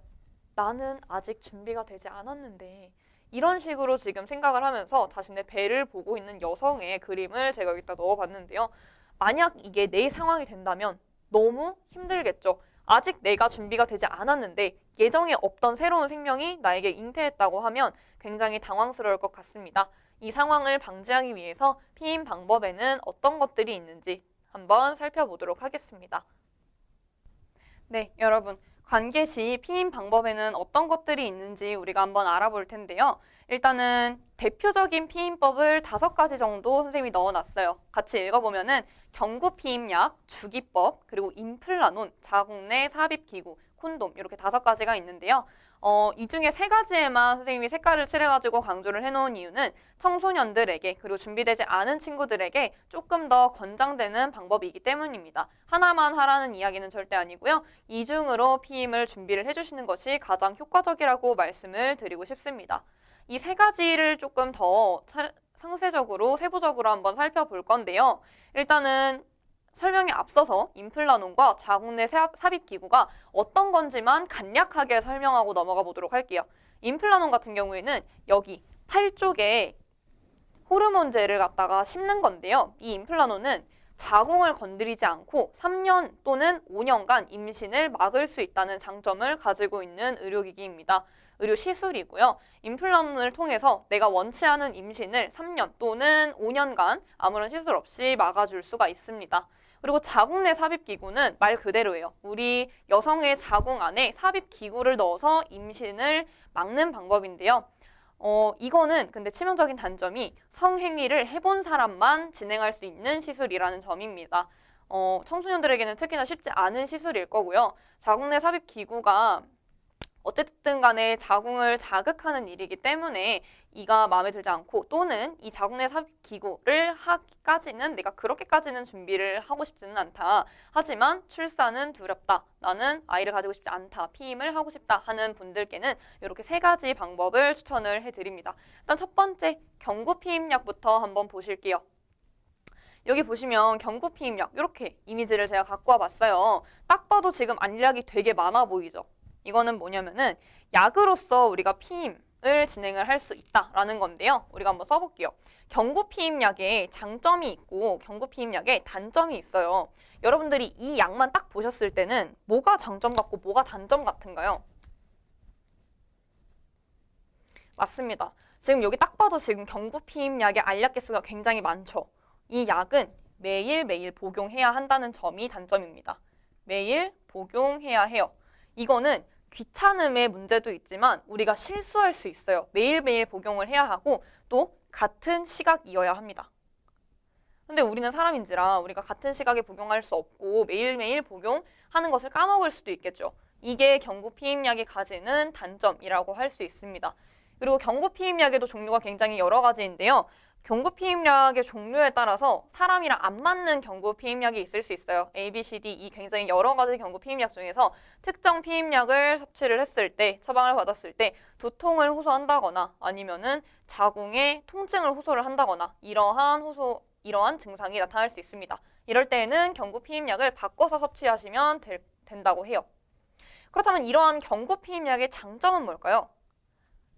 나는 아직 준비가 되지 않았는데 이런 식으로 지금 생각을 하면서 자신의 배를 보고 있는 여성의 그림을 제가 여기다 넣어봤는데요. 만약 이게 내 상황이 된다면 너무 힘들겠죠. 아직 내가 준비가 되지 않았는데 예정에 없던 새로운 생명이 나에게 잉태했다고 하면 굉장히 당황스러울 것 같습니다. 이 상황을 방지하기 위해서 피임 방법에는 어떤 것들이 있는지 한번 살펴보도록 하겠습니다. 네, 여러분. 관계 시 피임 방법에는 어떤 것들이 있는지 우리가 한번 알아볼 텐데요. 일단은 대표적인 피임법을 5가지 정도 선생님이 넣어놨어요. 같이 읽어보면은 경구 피임약, 주기법, 그리고 임플라논, 자궁 내 삽입기구, 콘돔 이렇게 5가지가 있는데요. 이 중에 3가지에만 선생님이 색깔을 칠해가지고 강조를 해놓은 이유는 청소년들에게 그리고 준비되지 않은 친구들에게 조금 더 권장되는 방법이기 때문입니다. 하나만 하라는 이야기는 절대 아니고요. 이중으로 피임을 준비를 해주시는 것이 가장 효과적이라고 말씀을 드리고 싶습니다. 이 3가지를 조금 더 상세적으로 세부적으로 한번 살펴볼 건데요. 일단은 설명에 앞서서 임플라논과 자궁 내 삽입기구가 어떤 건지만 간략하게 설명하고 넘어가 보도록 할게요. 임플라논 같은 경우에는 여기 팔 쪽에 호르몬제를 갖다가 심는 건데요. 이 임플라논은 자궁을 건드리지 않고 3년 또는 5년간 임신을 막을 수 있다는 장점을 가지고 있는 의료기기입니다. 의료 시술이고요. 임플란트를 통해서 내가 원치 않은 임신을 3년 또는 5년간 아무런 시술 없이 막아줄 수가 있습니다. 그리고 자궁 내 삽입기구는 말 그대로예요. 우리 여성의 자궁 안에 삽입기구를 넣어서 임신을 막는 방법인데요. 이거는 근데 치명적인 단점이 성행위를 해본 사람만 진행할 수 있는 시술이라는 점입니다. 청소년들에게는 특히나 쉽지 않은 시술일 거고요. 자궁 내 삽입기구가 어쨌든 간에 자궁을 자극하는 일이기 때문에 이가 마음에 들지 않고 또는 이 자궁 내 삽입기구를 하기까지는 내가 그렇게까지는 준비를 하고 싶지는 않다. 하지만 출산은 두렵다. 나는 아이를 가지고 싶지 않다. 피임을 하고 싶다 하는 분들께는 이렇게 3가지 방법을 추천을 해드립니다. 일단 첫 번째 경구 피임약부터 한번 보실게요. 여기 보시면 경구 피임약 이렇게 이미지를 제가 갖고 와봤어요. 딱 봐도 지금 알약이 되게 많아 보이죠? 이거는 뭐냐면은 약으로서 우리가 피임을 진행을 할 수 있다라는 건데요. 우리가 한번 써볼게요. 경구 피임약에 장점이 있고 경구 피임약에 단점이 있어요. 여러분들이 이 약만 딱 보셨을 때는 뭐가 장점 같고 뭐가 단점 같은가요? 맞습니다. 지금 여기 딱 봐도 지금 경구 피임약의 알약 개수가 굉장히 많죠. 이 약은 매일매일 복용해야 한다는 점이 단점입니다. 매일 복용해야 해요. 이거는 귀찮음의 문제도 있지만 우리가 실수할 수 있어요. 매일매일 복용을 해야 하고 또 같은 시각이어야 합니다. 근데 우리는 사람인지라 우리가 같은 시각에 복용할 수 없고 매일매일 복용하는 것을 까먹을 수도 있겠죠. 이게 경구 피임약이 가지는 단점이라고 할 수 있습니다. 그리고 경구 피임약에도 종류가 굉장히 여러 가지인데요. 경구 피임약의 종류에 따라서 사람이랑 안 맞는 경구 피임약이 있을 수 있어요. A, B, C, D, E 굉장히 여러 가지 경구 피임약 중에서 특정 피임약을 섭취를 했을 때, 처방을 받았을 때 두통을 호소한다거나 아니면은 자궁에 통증을 호소를 한다거나 이러한 증상이 나타날 수 있습니다. 이럴 때에는 경구 피임약을 바꿔서 섭취하시면 된다고 해요. 그렇다면 이러한 경구 피임약의 장점은 뭘까요?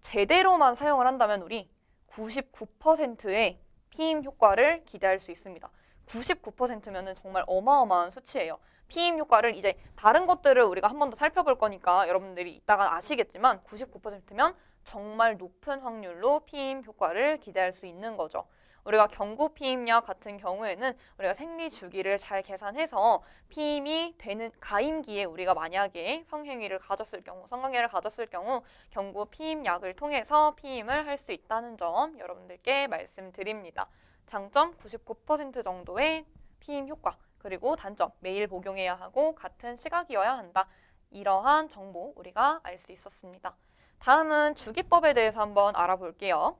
제대로만 사용을 한다면 우리 99%의 피임 효과를 기대할 수 있습니다. 99%면은 정말 어마어마한 수치예요. 피임 효과를 이제 다른 것들을 우리가 한 번 더 살펴볼 거니까 여러분들이 이따가 아시겠지만 99%면 정말 높은 확률로 피임 효과를 기대할 수 있는 거죠. 우리가 경구 피임약 같은 경우에는 우리가 생리 주기를 잘 계산해서 피임이 되는 가임기에 우리가 만약에 성행위를 가졌을 경우, 성관계를 가졌을 경우 경구 피임약을 통해서 피임을 할 수 있다는 점 여러분들께 말씀드립니다. 장점 99% 정도의 피임 효과, 그리고 단점 매일 복용해야 하고 같은 시각이어야 한다. 이러한 정보 우리가 알 수 있었습니다. 다음은 주기법에 대해서 한번 알아볼게요.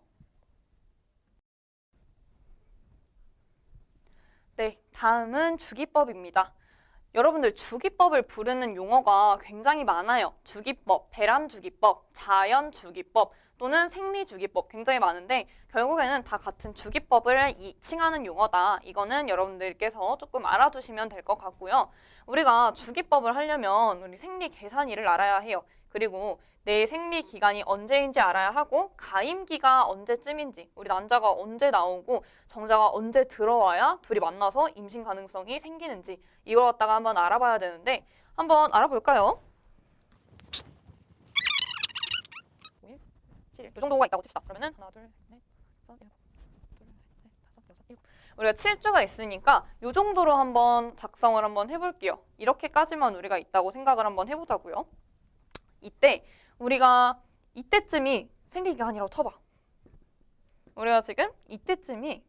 네, 다음은 주기법입니다. 여러분들 주기법을 부르는 용어가 굉장히 많아요. 주기법, 배란주기법, 자연주기법 또는 생리주기법 굉장히 많은데 결국에는 다 같은 주기법을 칭하는 용어다. 이거는 여러분들께서 조금 알아두시면 될 것 같고요. 우리가 주기법을 하려면 우리 생리 계산일을 알아야 해요. 그리고 내 생리 기간이 언제인지 알아야 하고 가임기가 언제쯤인지, 우리 난자가 언제 나오고 정자가 언제 들어와야 둘이 만나서 임신 가능성이 생기는지 이걸 갖다가 한번 알아봐야 되는데 한번 알아볼까요? 5, 7, 이 정도가 있다고 칩시다. 그러면은 하나, 둘, 넷, 다섯, 일곱, 둘, 셋, 넷, 다섯, 여섯, 일곱. 우리가 7주가 있으니까 이 정도로 한번 작성을 한번 해볼게요. 이렇게까지만 우리가 있다고 생각을 한번 해보자고요. 이때 우리가 이때쯤이 생리기간이라고 쳐봐. 우리가 지금 이때쯤이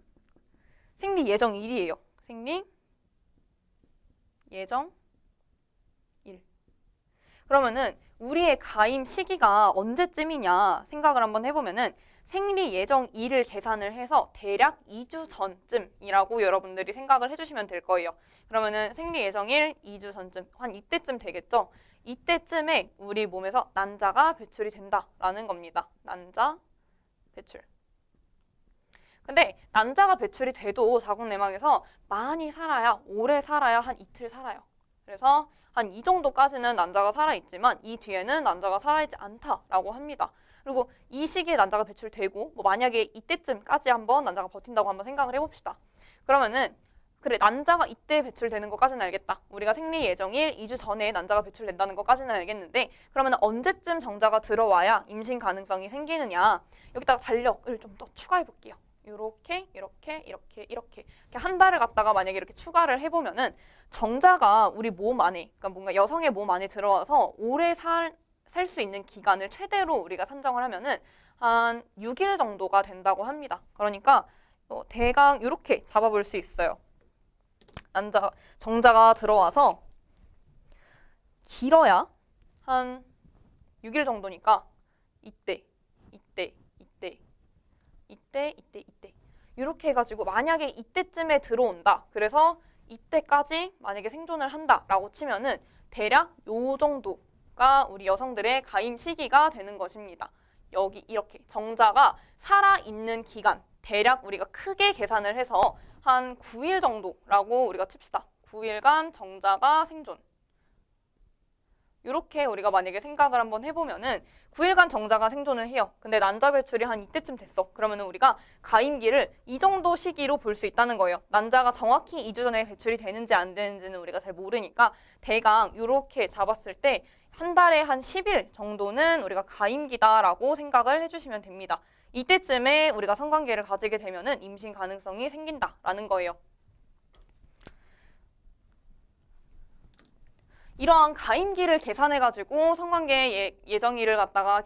생리 예정일이에요. 생리 예정일. 그러면은 우리의 가임 시기가 언제쯤이냐 생각을 한번 해보면은 생리 예정일을 계산을 해서 대략 2주 전쯤이라고 여러분들이 생각을 해주시면 될 거예요. 그러면은 생리 예정일 2주 전쯤, 한 이때쯤 되겠죠? 이때쯤에 우리 몸에서 난자가 배출이 된다라는 겁니다. 난자 배출. 근데 난자가 배출이 돼도 자궁내막에서 많이 살아야, 오래 살아야 한 이틀 살아요. 그래서 한 이 정도까지는 난자가 살아있지만 이 뒤에는 난자가 살아있지 않다라고 합니다. 그리고 이 시기에 난자가 배출되고 뭐 만약에 이때쯤까지 한번 난자가 버틴다고 한번 생각을 해봅시다. 그러면은 그래, 난자가 이때 배출되는 것까지는 알겠다. 우리가 생리 예정일 2주 전에 난자가 배출된다는 것까지는 알겠는데 그러면 언제쯤 정자가 들어와야 임신 가능성이 생기느냐. 여기다가 달력을 좀 더 추가해 볼게요. 이렇게 한 달을 갖다가 만약에 이렇게 추가를 해보면은 정자가 우리 몸 안에, 그러니까 뭔가 여성의 몸 안에 들어와서 오래 살 수 있는 기간을 최대로 우리가 산정을 하면은 한 6일 정도가 된다고 합니다. 그러니까 대강 이렇게 잡아볼 수 있어요. 정자가 들어와서 길어야 한 6일 정도니까 이때 이렇게 해가지고 만약에 이때쯤에 들어온다. 그래서 이때까지 만약에 생존을 한다라고 치면은 대략 요 정도가 우리 여성들의 가임 시기가 되는 것입니다. 여기 이렇게 정자가 살아있는 기간 대략 우리가 크게 계산을 해서 한 9일 정도라고 우리가 칩시다. 9일간 정자가 생존. 이렇게 우리가 만약에 생각을 한번 해보면은 9일간 정자가 생존을 해요. 근데 난자 배출이 한 이때쯤 됐어. 그러면은 우리가 가임기를 이 정도 시기로 볼 수 있다는 거예요. 난자가 정확히 2주 전에 배출이 되는지 안 되는지는 우리가 잘 모르니까 대강 이렇게 잡았을 때 한 달에 한 10일 정도는 우리가 가임기다라고 생각을 해주시면 됩니다. 이때쯤에 우리가 성관계를 가지게 되면은 임신 가능성이 생긴다라는 거예요. 이러한 가임기를 계산해가지고 성관계 예정일을 갖다가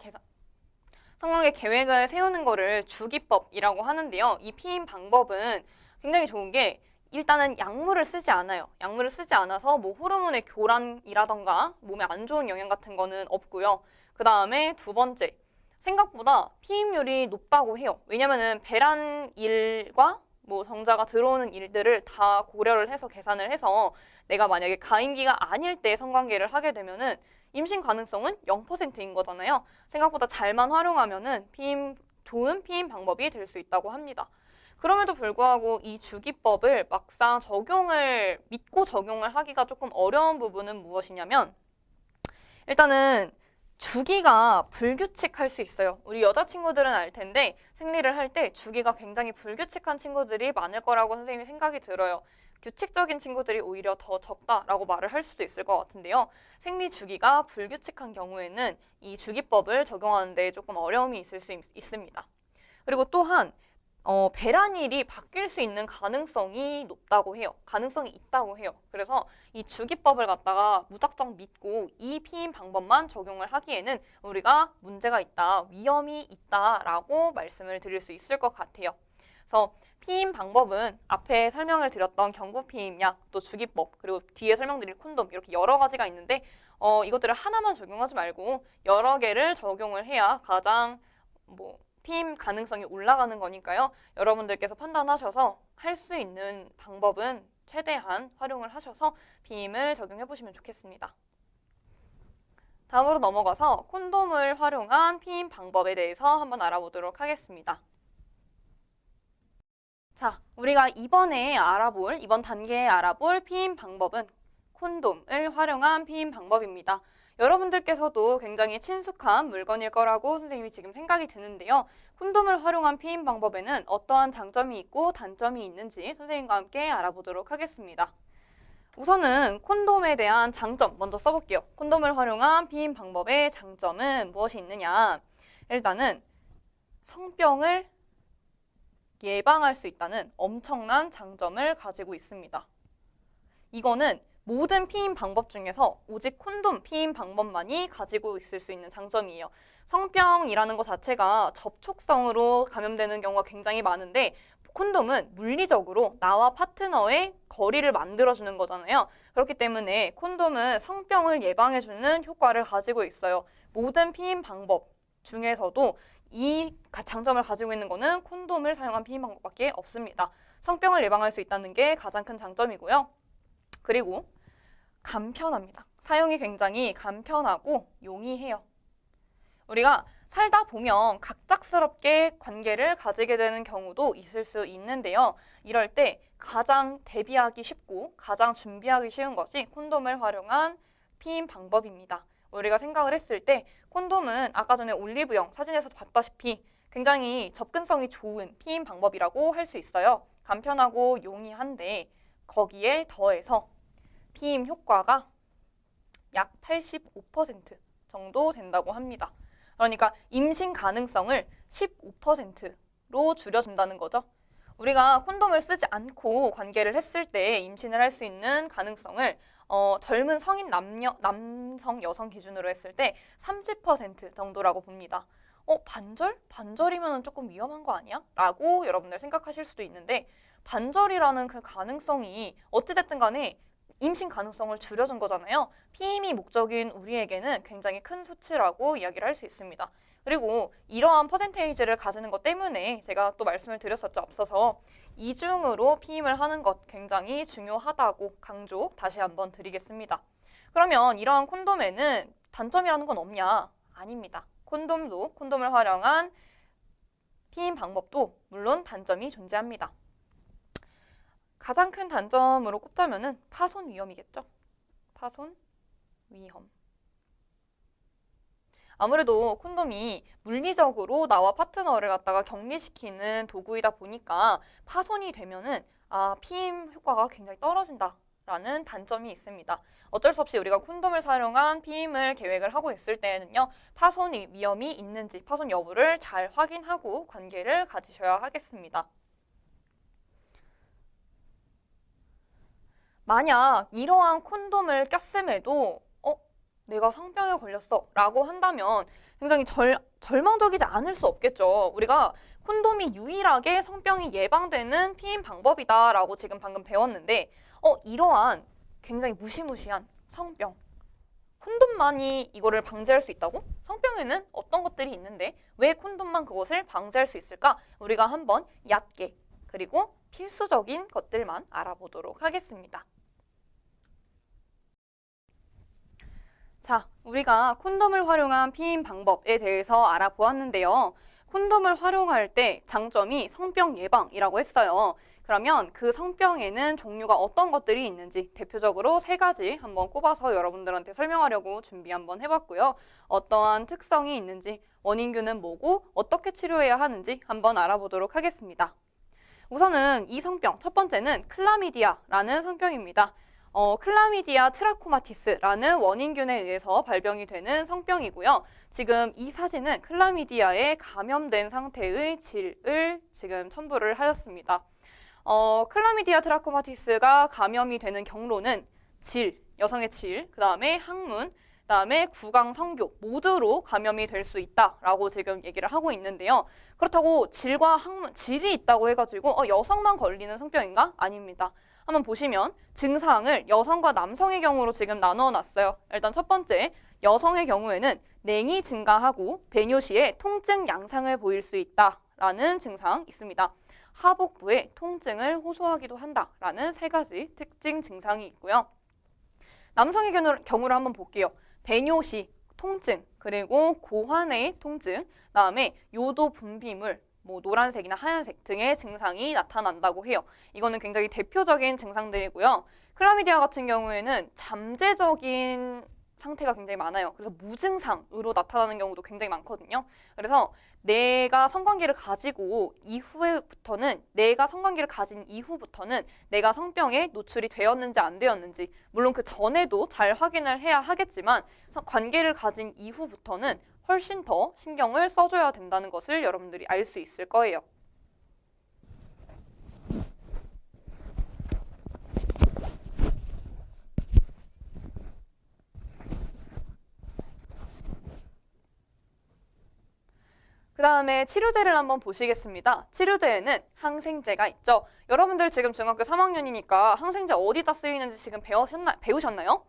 성관계 계획을 세우는 거를 주기법이라고 하는데요. 이 피임 방법은 굉장히 좋은 게 일단은 약물을 쓰지 않아요. 약물을 쓰지 않아서 뭐 호르몬의 교란이라던가 몸에 안 좋은 영향 같은 거는 없고요. 그 다음에 두 번째, 생각보다 피임률이 높다고 해요. 왜냐면은 배란일과 뭐 정자가 들어오는 일들을 다 고려를 해서 계산을 해서 내가 만약에 가임기가 아닐 때 성관계를 하게 되면은 임신 가능성은 0%인 거잖아요. 생각보다 잘만 활용하면은 좋은 피임 방법이 될 수 있다고 합니다. 그럼에도 불구하고 이 주기법을 막상 믿고 적용을 하기가 조금 어려운 부분은 무엇이냐면 일단은 주기가 불규칙할 수 있어요. 우리 여자친구들은 알 텐데 생리를 할 때 주기가 굉장히 불규칙한 친구들이 많을 거라고 선생님이 생각이 들어요. 규칙적인 친구들이 오히려 더 적다라고 말을 할 수도 있을 것 같은데요. 생리 주기가 불규칙한 경우에는 이 주기법을 적용하는 데 조금 어려움이 있을 수 있습니다. 그리고 또한 배란일이 바뀔 수 있는 가능성이 높다고 해요. 가능성이 있다고 해요. 그래서 이 주기법을 갖다가 무작정 믿고 이 피임 방법만 적용을 하기에는 우리가 문제가 있다, 위험이 있다라고 말씀을 드릴 수 있을 것 같아요. 그래서 피임 방법은 앞에 설명을 드렸던 경구 피임약, 또 주기법, 그리고 뒤에 설명드릴 콘돔 이렇게 여러 가지가 있는데 이것들을 하나만 적용하지 말고 여러 개를 적용을 해야 가장 피임 가능성이 올라가는 거니까요. 여러분들께서 판단하셔서 할 수 있는 방법은 최대한 활용을 하셔서 비임을 적용해 보시면 좋겠습니다. 다음으로 넘어가서 콘돔을 활용한 피임 방법에 대해서 한번 알아보도록 하겠습니다. 자, 우리가 이번 단계에 알아볼 피임 방법은 콘돔을 활용한 피임 방법입니다. 여러분들께서도 굉장히 친숙한 물건일 거라고 선생님이 지금 생각이 드는데요. 콘돔을 활용한 피임 방법에는 어떠한 장점이 있고 단점이 있는지 선생님과 함께 알아보도록 하겠습니다. 우선은 콘돔에 대한 장점 먼저 써볼게요. 콘돔을 활용한 피임 방법의 장점은 무엇이 있느냐? 일단은 성병을 예방할 수 있다는 엄청난 장점을 가지고 있습니다. 이거는 모든 피임 방법 중에서 오직 콘돔 피임 방법만이 가지고 있을 수 있는 장점이에요. 성병이라는 것 자체가 접촉성으로 감염되는 경우가 굉장히 많은데 콘돔은 물리적으로 나와 파트너의 거리를 만들어주는 거잖아요. 그렇기 때문에 콘돔은 성병을 예방해주는 효과를 가지고 있어요. 모든 피임 방법 중에서도 이 장점을 가지고 있는 거는 콘돔을 사용한 피임 방법밖에 없습니다. 성병을 예방할 수 있다는 게 가장 큰 장점이고요. 그리고 간편합니다. 사용이 굉장히 간편하고 용이해요. 우리가 살다 보면 갑작스럽게 관계를 가지게 되는 경우도 있을 수 있는데요. 이럴 때 가장 대비하기 쉽고 가장 준비하기 쉬운 것이 콘돔을 활용한 피임 방법입니다. 우리가 생각을 했을 때 콘돔은 아까 전에 올리브영 사진에서 봤다시피 굉장히 접근성이 좋은 피임 방법이라고 할 수 있어요. 간편하고 용이한데 거기에 더해서 피임 효과가 약 85% 정도 된다고 합니다. 그러니까 임신 가능성을 15%로 줄여준다는 거죠. 우리가 콘돔을 쓰지 않고 관계를 했을 때 임신을 할 수 있는 가능성을 젊은 성인 남성, 여성 기준으로 했을 때 30% 정도라고 봅니다. 반절? 반절이면 조금 위험한 거 아니야? 라고 여러분들 생각하실 수도 있는데 반절이라는 그 가능성이 어찌됐든 간에 임신 가능성을 줄여준 거잖아요. 피임이 목적인 우리에게는 굉장히 큰 수치라고 이야기를 할 수 있습니다. 그리고 이러한 퍼센테이지를 가지는 것 때문에 제가 또 말씀을 드렸었죠. 앞서서 이중으로 피임을 하는 것 굉장히 중요하다고 강조 다시 한번 드리겠습니다. 그러면 이러한 콘돔에는 단점이라는 건 없냐? 아닙니다. 콘돔을 활용한 피임 방법도 물론 단점이 존재합니다. 가장 큰 단점으로 꼽자면은 파손 위험이겠죠. 파손 위험. 아무래도 콘돔이 물리적으로 나와 파트너를 갖다가 격리시키는 도구이다 보니까 파손이 되면은 피임 효과가 굉장히 떨어진다라는 단점이 있습니다. 어쩔 수 없이 우리가 콘돔을 사용한 피임을 계획을 하고 있을 때에는요. 파손 위험이 있는지 파손 여부를 잘 확인하고 관계를 가지셔야 하겠습니다. 만약 이러한 콘돔을 꼈음에도 내가 성병에 걸렸어 라고 한다면 굉장히 절망적이지 않을 수 없겠죠. 우리가 콘돔이 유일하게 성병이 예방되는 피임 방법이다 라고 지금 방금 배웠는데 이러한 굉장히 무시무시한 성병 콘돔만이 이거를 방지할 수 있다고? 성병에는 어떤 것들이 있는데 왜 콘돔만 그것을 방지할 수 있을까? 우리가 한번 얕게 그리고 필수적인 것들만 알아보도록 하겠습니다. 자, 우리가 콘돔을 활용한 피임 방법에 대해서 알아보았는데요. 콘돔을 활용할 때 장점이 성병 예방이라고 했어요. 그러면 그 성병에는 종류가 어떤 것들이 있는지 대표적으로 3가지 한번 꼽아서 여러분들한테 설명하려고 준비 한번 해봤고요. 어떠한 특성이 있는지, 원인균은 뭐고 어떻게 치료해야 하는지 한번 알아보도록 하겠습니다. 우선은 이 성병, 첫 번째는 클라미디아라는 성병입니다. 클라미디아 트라코마티스라는 원인균에 의해서 발병이 되는 성병이고요. 지금 이 사진은 클라미디아에 감염된 상태의 질을 지금 첨부를 하였습니다. 클라미디아 트라코마티스가 감염이 되는 경로는 질, 여성의 질, 그 다음에 항문, 그 다음에 구강, 성교 모두로 감염이 될 수 있다라고 지금 얘기를 하고 있는데요. 그렇다고 질과 항문, 질이 있다고 해가지고 여성만 걸리는 성병인가? 아닙니다. 한번 보시면 증상을 여성과 남성의 경우로 지금 나누어 놨어요. 일단 첫 번째, 여성의 경우에는 냉이 증가하고 배뇨 시에 통증 양상을 보일 수 있다라는 증상 있습니다. 하복부의 통증을 호소하기도 한다라는 세 가지 특징 증상이 있고요. 남성의 경우를 한번 볼게요. 배뇨시, 통증, 그리고 고환의 통증, 다음에 요도 분비물, 뭐 노란색이나 하얀색 등의 증상이 나타난다고 해요. 이거는 굉장히 대표적인 증상들이고요. 클라미디아 같은 경우에는 잠재적인 상태가 굉장히 많아요. 그래서 무증상으로 나타나는 경우도 굉장히 많거든요. 그래서 내가 성관계를 가진 이후부터는 내가 성병에 노출이 되었는지 안 되었는지, 물론 그 전에도 잘 확인을 해야 하겠지만 관계를 가진 이후부터는 훨씬 더 신경을 써줘야 된다는 것을 여러분들이 알 수 있을 거예요. 그 다음에 치료제를 한번 보시겠습니다. 치료제에는 항생제가 있죠. 여러분들 지금 중학교 3학년이니까 항생제 어디다 쓰이는지 지금 배우셨나요?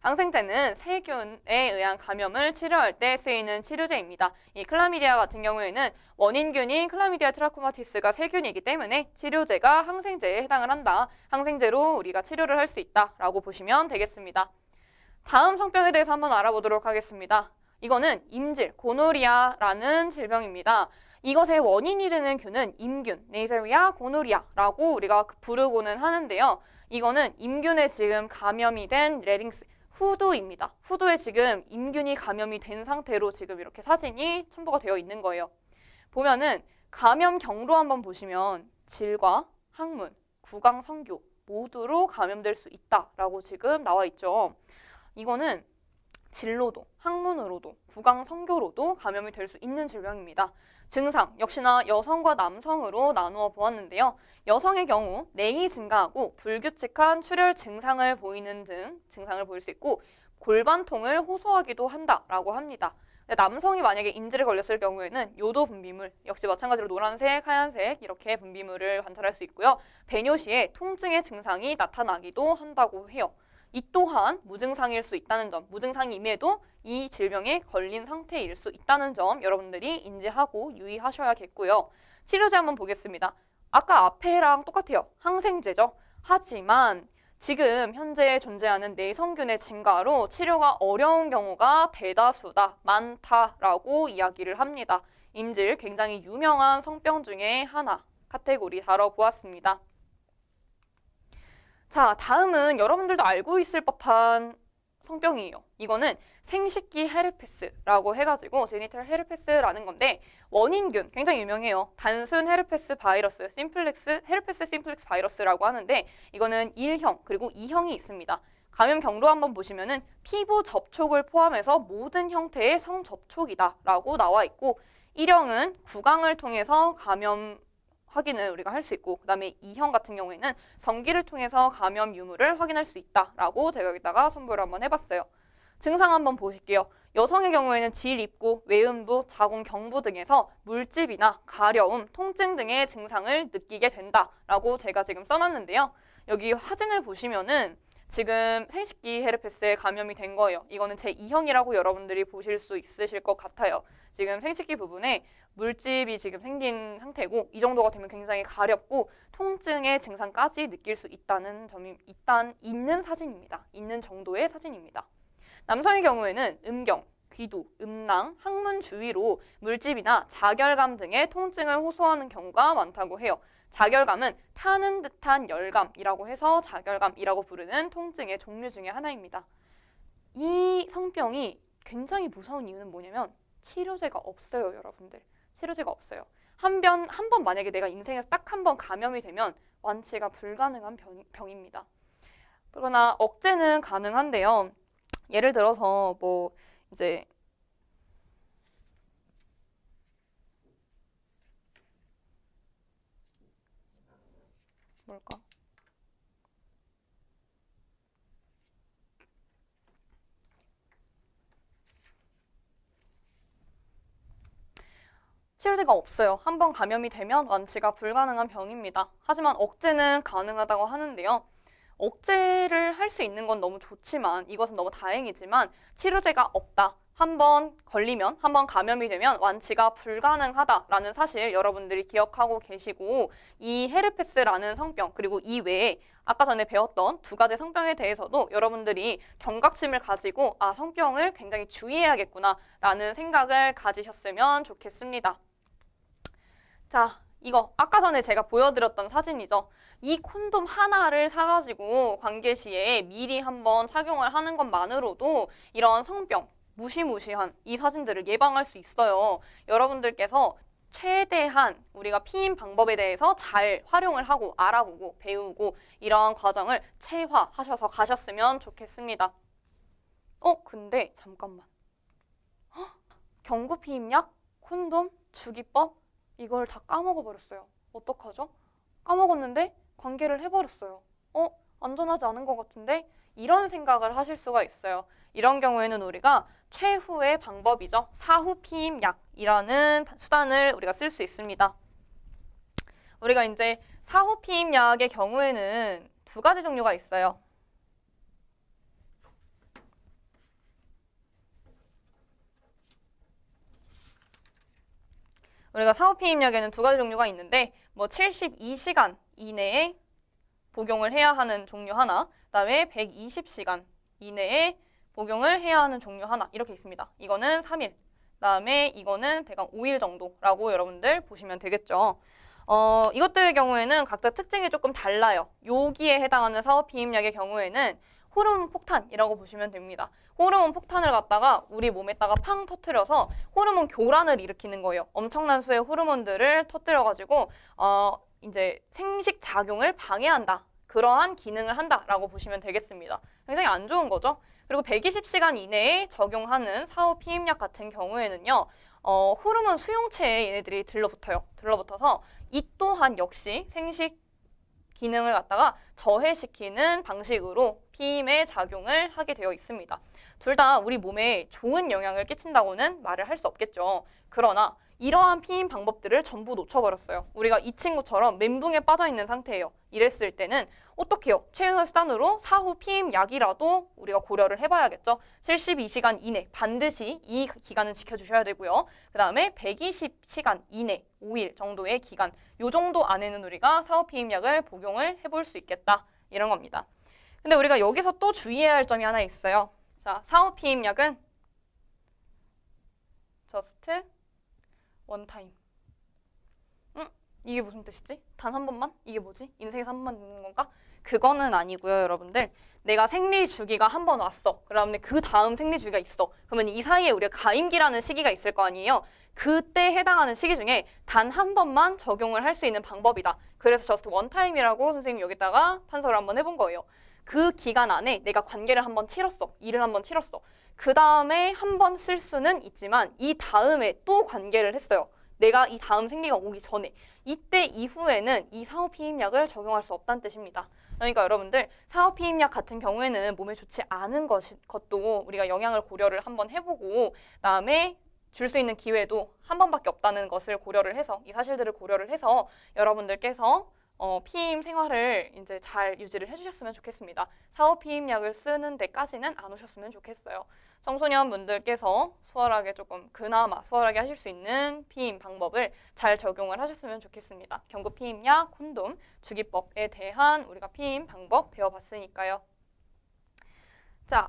항생제는 세균에 의한 감염을 치료할 때 쓰이는 치료제입니다. 이 클라미디아 같은 경우에는 원인균인 클라미디아 트라코마티스가 세균이기 때문에 치료제가 항생제에 해당을 한다. 항생제로 우리가 치료를 할 수 있다라고 보시면 되겠습니다. 다음 성병에 대해서 한번 알아보도록 하겠습니다. 이거는 임질, 고노리아라는 질병입니다. 이것의 원인이 되는 균은 임균, 네이세리아 고노리아라고 우리가 부르고는 하는데요. 이거는 임균에 지금 감염이 된 레링스, 후두입니다. 후두에 지금 임균이 감염이 된 상태로 지금 이렇게 사진이 첨부가 되어 있는 거예요. 보면은 감염 경로 한번 보시면 질과 항문, 구강, 성교 모두로 감염될 수 있다라고 지금 나와 있죠. 이거는 질로도, 항문으로도, 구강, 성교로도 감염이 될 수 있는 질병입니다. 증상 역시나 여성과 남성으로 나누어 보았는데요. 여성의 경우 냉이 증가하고 불규칙한 출혈 증상을 보이는 등 증상을 보일 수 있고 골반통을 호소하기도 한다라고 합니다. 남성이 만약에 임질에 걸렸을 경우에는 요도 분비물, 역시 마찬가지로 노란색, 하얀색 이렇게 분비물을 관찰할 수 있고요. 배뇨 시에 통증의 증상이 나타나기도 한다고 해요. 이 또한 무증상일 수 있다는 점, 무증상임에도 이 질병에 걸린 상태일 수 있다는 점 여러분들이 인지하고 유의하셔야겠고요. 치료제 한번 보겠습니다. 아까 앞에랑 똑같아요. 항생제죠. 하지만 지금 현재 존재하는 내성균의 증가로 치료가 어려운 경우가 대다수다, 많다라고 이야기를 합니다. 임질 굉장히 유명한 성병 중에 하나 카테고리 다뤄보았습니다. 자, 다음은 여러분들도 알고 있을 법한 성병이에요. 이거는 생식기 헤르페스라고 해가지고 제니털 헤르페스라는 건데 원인균 굉장히 유명해요. 단순 헤르페스 바이러스, 헤르페스 심플렉스 바이러스라고 하는데 이거는 1형 그리고 2형이 있습니다. 감염 경로 한번 보시면은 피부 접촉을 포함해서 모든 형태의 성접촉이다라고 나와 있고 1형은 구강을 통해서 감염 확인을 우리가 할 수 있고 그 다음에 2형 같은 경우에는 성기를 통해서 감염 유무를 확인할 수 있다라고 제가 여기다가 첨부를 한번 해봤어요. 증상 한번 보실게요. 여성의 경우에는 질 입구, 외음부, 자궁 경부 등에서 물집이나 가려움, 통증 등의 증상을 느끼게 된다라고 제가 지금 써놨는데요. 여기 사진을 보시면은 지금 생식기 헤르페스에 감염이 된 거예요. 이거는 제 2형이라고 여러분들이 보실 수 있으실 것 같아요. 지금 생식기 부분에 물집이 지금 생긴 상태고 이 정도가 되면 굉장히 가렵고 통증의 증상까지 느낄 수 있다는 점이 있는 사진입니다. 있는 정도의 사진입니다. 남성의 경우에는 음경, 귀두, 음낭, 항문 주위로 물집이나 자결감 등의 통증을 호소하는 경우가 많다고 해요. 자결감은 타는 듯한 열감이라고 해서 자결감이라고 부르는 통증의 종류 중에 하나입니다. 이 성병이 굉장히 무서운 이유는 뭐냐면 치료제가 없어요, 여러분들. 치료제가 없어요. 한 번 만약에 내가 인생에서 딱 한 번 감염이 되면 완치가 불가능한 병입니다. 그러나 억제는 가능한데요. 예를 들어서 뭐 이제 뭘까? 치료제가 없어요. 한 번 감염이 되면 완치가 불가능한 병입니다. 하지만 억제는 가능하다고 하는데요. 억제를 할 수 있는 건 너무 좋지만 이것은 너무 다행이지만 치료제가 없다. 한번 걸리면, 한번 감염이 되면 완치가 불가능하다라는 사실 여러분들이 기억하고 계시고, 이 헤르페스라는 성병, 그리고 이 외에 아까 전에 배웠던 두 가지 성병에 대해서도 여러분들이 경각심을 가지고 성병을 굉장히 주의해야겠구나라는 생각을 가지셨으면 좋겠습니다. 자, 이거 아까 전에 제가 보여드렸던 사진이죠. 이 콘돔 하나를 사가지고 관계 시에 미리 한번 착용을 하는 것만으로도 이런 성병, 무시무시한 이 사진들을 예방할 수 있어요. 여러분들께서 최대한 우리가 피임 방법에 대해서 잘 활용을 하고 알아보고 배우고 이러한 과정을 체화하셔서 가셨으면 좋겠습니다. 근데 잠깐만. 경구 피임약, 콘돔, 주기법 이걸 다 까먹어버렸어요. 어떡하죠? 까먹었는데 관계를 해버렸어요. 안전하지 않은 것 같은데? 이런 생각을 하실 수가 있어요. 이런 경우에는 우리가 최후의 방법이죠. 사후 피임약이라는 수단을 우리가 쓸 수 있습니다. 우리가 이제 사후 피임약의 경우에는 두 가지 종류가 있어요. 우리가 사후 피임약에는 두 가지 종류가 있는데 72시간 이내에 복용을 해야 하는 종류 하나, 그다음에 120시간 이내에 복용을 해야 하는 종류 하나 이렇게 있습니다. 이거는 3일, 그다음에 이거는 대강 5일 정도라고 여러분들 보시면 되겠죠. 이것들의 경우에는 각자 특징이 조금 달라요. 여기에 해당하는 사후 피임약의 경우에는 호르몬 폭탄이라고 보시면 됩니다. 호르몬 폭탄을 갖다가 우리 몸에다가 팡 터뜨려서 호르몬 교란을 일으키는 거예요. 엄청난 수의 호르몬들을 터뜨려가지고 이제 생식 작용을 방해한다. 그러한 기능을 한다라고 보시면 되겠습니다. 굉장히 안 좋은 거죠. 그리고 120시간 이내에 적용하는 사후 피임약 같은 경우에는요. 호르몬 수용체에 얘네들이 들러붙어서 이 또한 역시 생식 기능을 갖다가 저해시키는 방식으로 피임의 작용을 하게 되어 있습니다. 둘 다 우리 몸에 좋은 영향을 끼친다고는 말을 할 수 없겠죠. 그러나 이러한 피임 방법들을 전부 놓쳐버렸어요. 우리가 이 친구처럼 멘붕에 빠져 있는 상태예요. 이랬을 때는 어떻게 해요? 최후의 수단으로 사후 피임 약이라도 우리가 고려를 해봐야겠죠. 72시간 이내 반드시 이 기간은 지켜주셔야 되고요. 그 다음에 120시간 이내 5일 정도의 기간, 요 정도 안에는 우리가 사후 피임 약을 복용을 해볼 수 있겠다. 이런 겁니다. 근데 우리가 여기서 또 주의해야 할 점이 하나 있어요. 자, 사후 피임 약은 just one time. 이게 무슨 뜻이지? 단 한 번만? 이게 뭐지? 인생에서 한 번만 있는 건가? 그거는 아니고요, 여러분들. 내가 생리 주기가 한 번 왔어. 그다음에 그 다음 생리 주기가 있어. 그러면 이 사이에 우리가 가임기라는 시기가 있을 거 아니에요? 그때 해당하는 시기 중에 단 한 번만 적용을 할 수 있는 방법이다. 그래서 just one time이라고 선생님이 여기다가 판서를 한번 해본 거예요. 그 기간 안에 내가 관계를 한번 치렀어. 일을 한번 치렀어. 그 다음에 한 번 쓸 수는 있지만 이 다음에 또 관계를 했어요. 내가 이 다음 생리가 오기 전에. 이때 이후에는 이 사후 피임약을 적용할 수 없다는 뜻입니다. 그러니까 여러분들 사후 피임약 같은 경우에는 몸에 좋지 않은 것도 우리가 영향을 고려를 한번 해보고 그다음에 줄 수 있는 기회도 한 번밖에 없다는 것을 고려를 해서 이 사실들을 고려를 해서 여러분들께서 피임 생활을 이제 잘 유지를 해주셨으면 좋겠습니다. 사후 피임약을 쓰는 데까지는 안 오셨으면 좋겠어요. 청소년 분들께서 수월하게 그나마 수월하게 하실 수 있는 피임 방법을 잘 적용을 하셨으면 좋겠습니다. 경구 피임약, 콘돔, 주기법에 대한 우리가 피임 방법 배워봤으니까요. 자,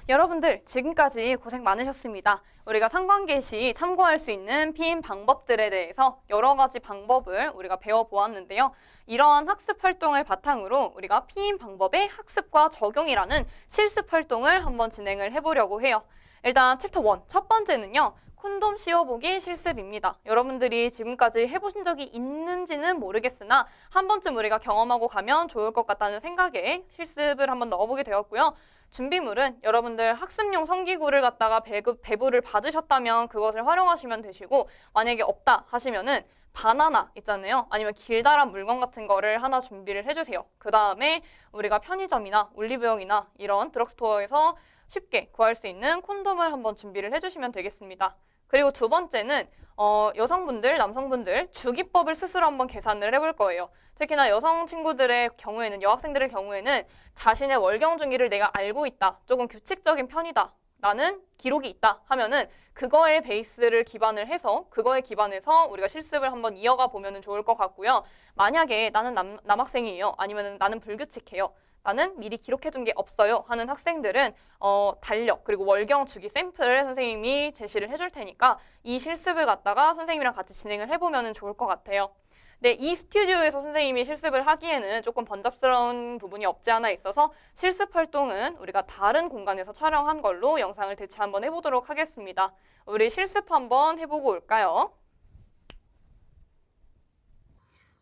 여러분들 지금까지 고생 많으셨습니다. 우리가 상관계 시 참고할 수 있는 피임 방법들에 대해서 여러 가지 방법을 우리가 배워보았는데요. 이러한 학습 활동을 바탕으로 우리가 피임 방법의 학습과 적용이라는 실습 활동을 한번 진행을 해보려고 해요. 일단 챕터 1, 첫 번째는요. 콘돔 씌워보기 실습입니다. 여러분들이 지금까지 해보신 적이 있는지는 모르겠으나 한 번쯤 우리가 경험하고 가면 좋을 것 같다는 생각에 실습을 한번 넣어보게 되었고요. 준비물은 여러분들 학습용 성기구를 갖다가 배부를 받으셨다면 그것을 활용하시면 되시고 만약에 없다 하시면은 바나나 있잖아요. 아니면 길다란 물건 같은 거를 하나 준비를 해주세요. 그 다음에 우리가 편의점이나 올리브영이나 이런 드럭스토어에서 쉽게 구할 수 있는 콘돔을 한번 준비를 해주시면 되겠습니다. 그리고 두 번째는 여성분들, 남성분들 주기법을 스스로 한번 계산을 해볼 거예요. 특히나 여성 친구들의 경우에는, 여학생들의 경우에는 자신의 월경 주기를 내가 알고 있다, 조금 규칙적인 편이다, 나는 기록이 있다 하면은 그거에 베이스를 기반을 해서, 그거에 기반해서 우리가 실습을 한번 이어가 보면 좋을 것 같고요. 만약에 나는 남학생이에요, 아니면 나는 불규칙해요, 나는 미리 기록해둔 게 없어요 하는 학생들은 달력 그리고 월경 주기 샘플을 선생님이 제시를 해줄 테니까 이 실습을 갖다가 선생님이랑 같이 진행을 해보면 좋을 것 같아요. 네, 이 스튜디오에서 선생님이 실습을 하기에는 조금 번잡스러운 부분이 없지 않아 있어서 실습 활동은 우리가 다른 공간에서 촬영한 걸로 영상을 대체 한번 해보도록 하겠습니다. 우리 실습 한번 해보고 올까요?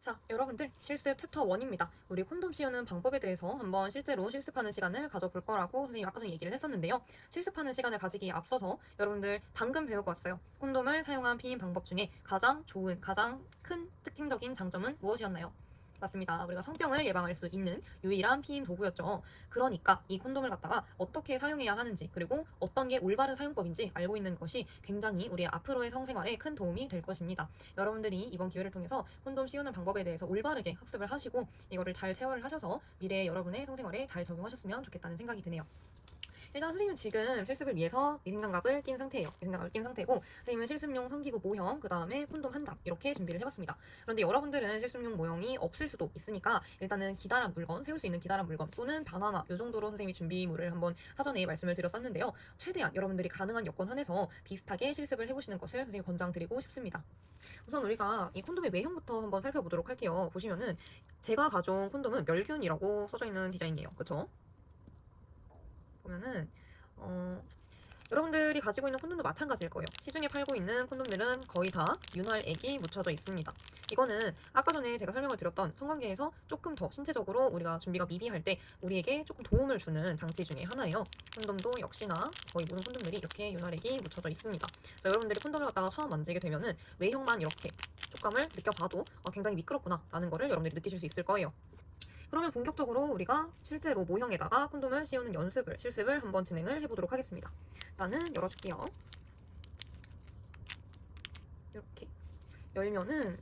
자, 여러분들 실습 챕터 1입니다. 우리 콘돔 씌우는 방법에 대해서 한번 실제로 실습하는 시간을 가져볼 거라고 선생님이 아까 전에 얘기를 했었는데요. 실습하는 시간을 가지기에 앞서서 여러분들 방금 배우고 왔어요. 콘돔을 사용한 피임 방법 중에 가장 좋은, 가장 큰 특징적인 장점은 무엇이었나요? 맞습니다. 우리가 성병을 예방할 수 있는 유일한 피임 도구였죠. 그러니까 이 콘돔을 갖다가 어떻게 사용해야 하는지, 그리고 어떤 게 올바른 사용법인지 알고 있는 것이 굉장히 우리의 앞으로의 성생활에 큰 도움이 될 것입니다. 여러분들이 이번 기회를 통해서 콘돔 씌우는 방법에 대해서 올바르게 학습을 하시고 이거를 잘 체화를 하셔서 미래의 여러분의 성생활에 잘 적용하셨으면 좋겠다는 생각이 드네요. 일단 선생님은 지금 실습을 위해서 위생장갑을 낀 상태예요. 위생장갑을 낀 상태고 선생님은 실습용 성기구 모형, 그 다음에 콘돔 한 장 이렇게 준비를 해봤습니다. 그런데 여러분들은 실습용 모형이 없을 수도 있으니까 일단은 기다란 물건, 세울 수 있는 기다란 물건 또는 바나나 이 정도로 선생님이 준비물을 한번 사전에 말씀을 드렸었는데요. 최대한 여러분들이 가능한 여건 한해서 비슷하게 실습을 해보시는 것을 선생님이 권장드리고 싶습니다. 우선 우리가 이 콘돔의 외형부터 한번 살펴보도록 할게요. 보시면은 제가 가져온 콘돔은 멸균이라고 써져 있는 디자인이에요. 그쵸? 보면은 여러분들이 가지고 있는 콘돔도 마찬가지일 거예요. 시중에 팔고 있는 콘돔들은 거의 다 윤활액이 묻혀져 있습니다. 이거는 아까 전에 제가 설명을 드렸던 성관계에서 조금 더 신체적으로 우리가 준비가 미비할 때 우리에게 조금 도움을 주는 장치 중에 하나예요. 콘돔도 역시나 거의 모든 콘돔들이 이렇게 윤활액이 묻혀져 있습니다. 그래서 여러분들이 콘돔을 갖다가 처음 만지게 되면은 외형만 이렇게 촉감을 느껴봐도 굉장히 미끄럽구나 라는 거를 여러분들이 느끼실 수 있을 거예요. 그러면 본격적으로 우리가 실제로 모형에다가 콘돔을 씌우는 실습을 한번 진행을 해보도록 하겠습니다. 일단은 열어줄게요. 이렇게 열면은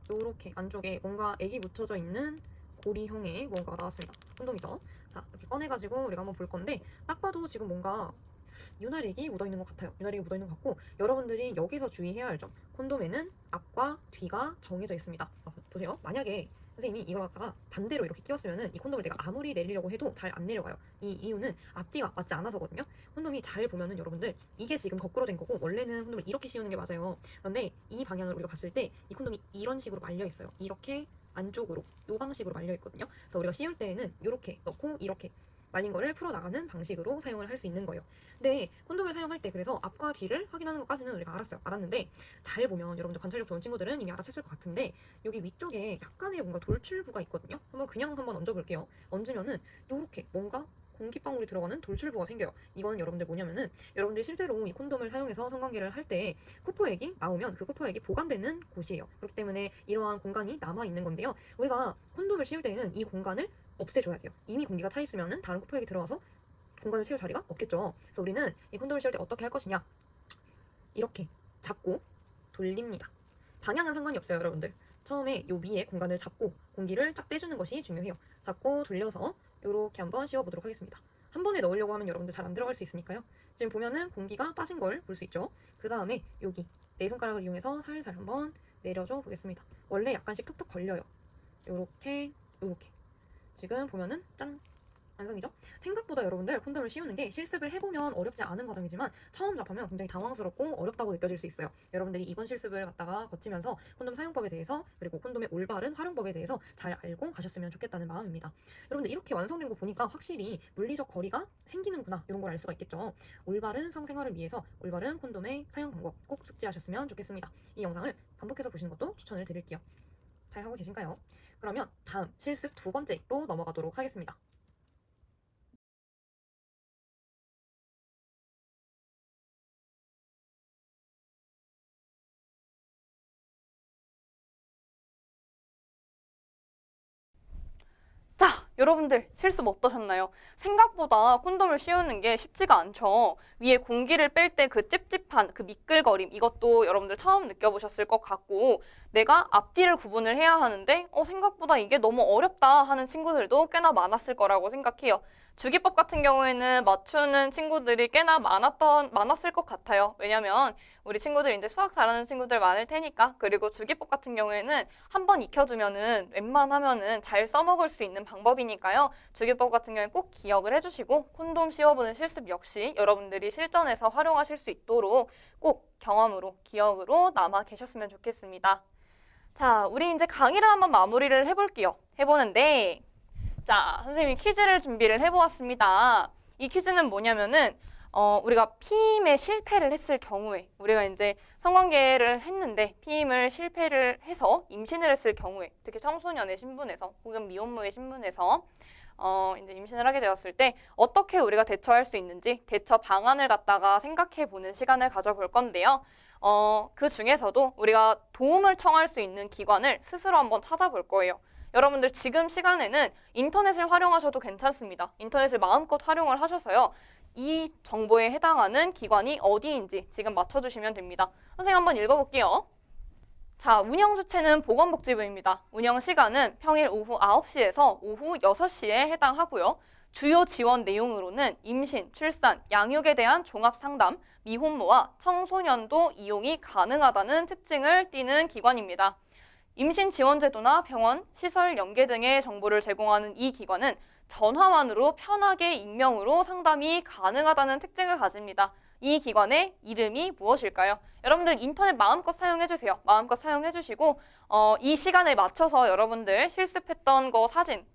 이렇게 안쪽에 뭔가 액이 묻혀져 있는 고리형의 뭔가가 나왔습니다. 콘돔이죠. 자, 이렇게 꺼내가지고 우리가 한번 볼 건데 딱 봐도 지금 뭔가 윤활액이 묻어있는 것 같아요. 윤활액이 묻어있는 것 같고 여러분들이 여기서 주의해야 할 점, 콘돔에는 앞과 뒤가 정해져 있습니다. 보세요. 만약에 선생님이 이걸 갖다가 반대로 이렇게 끼웠으면은 이 콘돔을 내가 아무리 내리려고 해도 잘 안 내려가요. 이 이유는 앞뒤가 맞지 않아서거든요. 콘돔이 잘 보면은 여러분들 이게 지금 거꾸로 된 거고 원래는 콘돔을 이렇게 씌우는 게 맞아요. 그런데 이 방향을 우리가 봤을 때 이 콘돔이 이런 식으로 말려 있어요. 이렇게 안쪽으로 이 방식으로 말려 있거든요. 그래서 우리가 씌울 때에는 이렇게 넣고 이렇게 말린 거를 풀어나가는 방식으로 사용을 할 수 있는 거예요. 근데 콘돔을 사용할 때 그래서 앞과 뒤를 확인하는 것까지는 우리가 알았는데 잘 보면 여러분들 관찰력 좋은 친구들은 이미 알아챘을 것 같은데 여기 위쪽에 약간의 뭔가 돌출부가 있거든요. 한번 얹어볼게요. 얹으면은 요렇게 뭔가 공기방울이 들어가는 돌출부가 생겨요. 이거는 여러분들 뭐냐면은 여러분들 실제로 이 콘돔을 사용해서 성관계를 할 때 쿠포액이 나오면 그 쿠포액이 보관되는 곳이에요. 그렇기 때문에 이러한 공간이 남아있는 건데요. 우리가 콘돔을 씌울 때는 이 공간을 없애줘야 돼요. 이미 공기가 차 있으면은 다른 쿠포액이 들어가서 공간을 채울 자리가 없겠죠. 그래서 우리는 이 콘돔을 씌울 때 어떻게 할 것이냐? 이렇게 잡고 돌립니다. 방향은 상관이 없어요, 여러분들. 처음에 요 위에 공간을 잡고 공기를 쫙 빼주는 것이 중요해요. 잡고 돌려서 이렇게 한번 씌워보도록 하겠습니다. 한 번에 넣으려고 하면 여러분들 잘 안 들어갈 수 있으니까요. 지금 보면은 공기가 빠진 걸 볼 수 있죠. 그 다음에 여기 네 손가락을 이용해서 살살 한번 내려줘 보겠습니다. 원래 약간씩 톡톡 걸려요. 요렇게 지금 보면은 짠! 완성이죠? 생각보다 여러분들 콘돔을 씌우는 게 실습을 해보면 어렵지 않은 과정이지만 처음 접하면 굉장히 당황스럽고 어렵다고 느껴질 수 있어요. 여러분들이 이번 실습을 갖다가 거치면서 콘돔 사용법에 대해서 그리고 콘돔의 올바른 활용법에 대해서 잘 알고 가셨으면 좋겠다는 마음입니다. 여러분들 이렇게 완성된 거 보니까 확실히 물리적 거리가 생기는구나 이런 걸 알 수가 있겠죠. 올바른 성생활을 위해서 올바른 콘돔의 사용 방법 꼭 숙지하셨으면 좋겠습니다. 이 영상을 반복해서 보시는 것도 추천을 드릴게요. 잘 하고 계신가요? 그러면 다음 실습 두 번째로 넘어가도록 하겠습니다. 자, 여러분들 실습 어떠셨나요? 생각보다 콘돔을 씌우는 게 쉽지가 않죠. 위에 공기를 뺄 때 그 찝찝한 그 미끌거림 이것도 여러분들 처음 느껴보셨을 것 같고 내가 앞뒤를 구분을 해야 하는데 생각보다 이게 너무 어렵다 하는 친구들도 꽤나 많았을 거라고 생각해요. 주기법 같은 경우에는 맞추는 친구들이 꽤나 많았을 것 같아요. 왜냐면 우리 친구들 이제 수학 잘하는 친구들 많을 테니까. 그리고 주기법 같은 경우에는 한번 익혀두면은 웬만하면은 잘 써먹을 수 있는 방법이니까요. 주기법 같은 경우에 꼭 기억을 해주시고 콘돔 씌워보는 실습 역시 여러분들이 실전에서 활용하실 수 있도록 꼭 경험으로, 기억으로 남아 계셨으면 좋겠습니다. 자, 우리 이제 강의를 한번 마무리를 해볼게요. 해보는데 자, 선생님이 퀴즈를 준비를 해보았습니다. 이 퀴즈는 뭐냐면은 우리가 피임에 실패를 했을 경우에 우리가 이제 성관계를 했는데 피임을 실패를 해서 임신을 했을 경우에 특히 청소년의 신분에서 혹은 미혼모의 신분에서 이제 임신을 하게 되었을 때 어떻게 우리가 대처할 수 있는지 대처 방안을 갖다가 생각해 보는 시간을 가져볼 건데요. 그 중에서도 우리가 도움을 청할 수 있는 기관을 스스로 한번 찾아볼 거예요. 여러분들 지금 시간에는 인터넷을 활용하셔도 괜찮습니다. 인터넷을 마음껏 활용을 하셔서요. 이 정보에 해당하는 기관이 어디인지 지금 맞춰주시면 됩니다. 선생님 한번 읽어볼게요. 자, 운영 주체는 보건복지부입니다. 운영 시간은 평일 오후 9시에서 오후 6시에 해당하고요. 주요 지원 내용으로는 임신, 출산, 양육에 대한 종합상담, 미혼모와 청소년도 이용이 가능하다는 특징을 띠는 기관입니다. 임신 지원 제도나 병원, 시설 연계 등의 정보를 제공하는 이 기관은 전화만으로 편하게 익명으로 상담이 가능하다는 특징을 가집니다. 이 기관의 이름이 무엇일까요? 여러분들 인터넷 마음껏 사용해주세요. 마음껏 사용해주시고 이 시간에 맞춰서 여러분들 실습했던 거 사진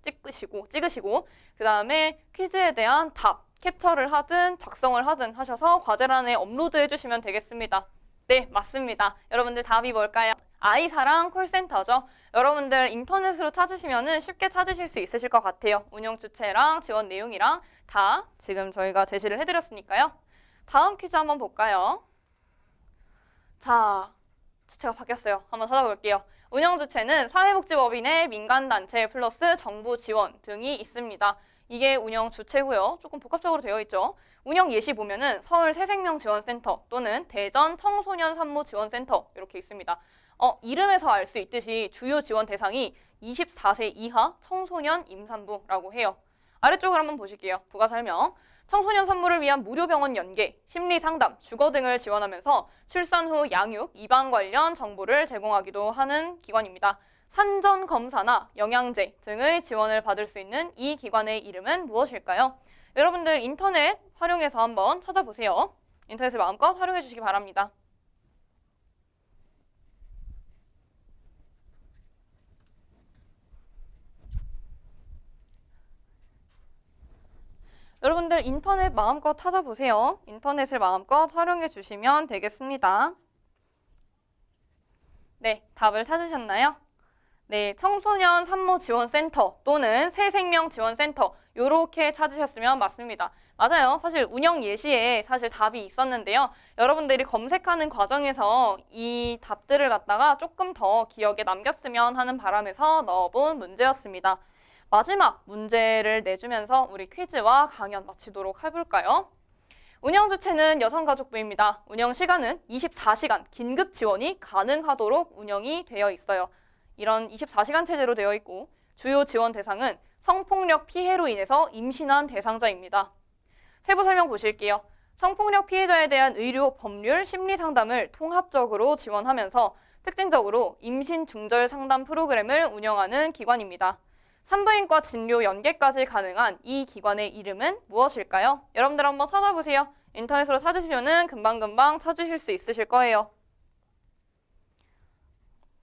찍으시고 그 다음에 퀴즈에 대한 답, 캡처를 하든 작성을 하든 하셔서 과제란에 업로드해 주시면 되겠습니다. 네, 맞습니다. 여러분들 답이 뭘까요? 아이사랑 콜센터죠. 여러분들 인터넷으로 찾으시면 쉽게 찾으실 수 있으실 것 같아요. 운영 주체랑 지원 내용이랑 다 지금 저희가 제시를 해드렸으니까요. 다음 퀴즈 한번 볼까요? 자, 주체가 바뀌었어요. 한번 찾아볼게요. 운영 주체는 사회복지법인의 민간단체 플러스 정부 지원 등이 있습니다. 이게 운영 주체고요. 조금 복합적으로 되어 있죠. 운영 예시 보면은 서울 새생명지원센터 또는 대전 청소년 산모 지원센터 이렇게 있습니다. 이름에서 알 수 있듯이 주요 지원 대상이 24세 이하 청소년 임산부라고 해요. 아래쪽을 한번 보실게요. 부가 설명. 청소년 산모를 위한 무료 병원 연계, 심리 상담, 주거 등을 지원하면서 출산 후 양육, 입양 관련 정보를 제공하기도 하는 기관입니다. 산전 검사나 영양제 등의 지원을 받을 수 있는 이 기관의 이름은 무엇일까요? 여러분들 인터넷 활용해서 한번 찾아보세요. 인터넷을 마음껏 활용해 주시기 바랍니다. 여러분들 인터넷 마음껏 찾아보세요. 인터넷을 마음껏 활용해 주시면 되겠습니다. 네, 답을 찾으셨나요? 네, 청소년 산모 지원센터 또는 새생명 지원센터 이렇게 찾으셨으면 맞습니다. 맞아요. 사실 운영 예시에 사실 답이 있었는데요. 여러분들이 검색하는 과정에서 이 답들을 갖다가 조금 더 기억에 남겼으면 하는 바람에서 넣어본 문제였습니다. 마지막 문제를 내주면서 우리 퀴즈와 강연 마치도록 해볼까요? 운영 주체는 여성가족부입니다. 운영 시간은 24시간 긴급 지원이 가능하도록 운영이 되어 있어요. 이런 24시간 체제로 되어 있고 주요 지원 대상은 성폭력 피해로 인해서 임신한 대상자입니다. 세부 설명 보실게요. 성폭력 피해자에 대한 의료, 법률, 심리 상담을 통합적으로 지원하면서 특징적으로 임신 중절 상담 프로그램을 운영하는 기관입니다. 산부인과 진료 연계까지 가능한 이 기관의 이름은 무엇일까요? 여러분들 한번 찾아보세요. 인터넷으로 찾으시면 금방금방 찾으실 수 있으실 거예요.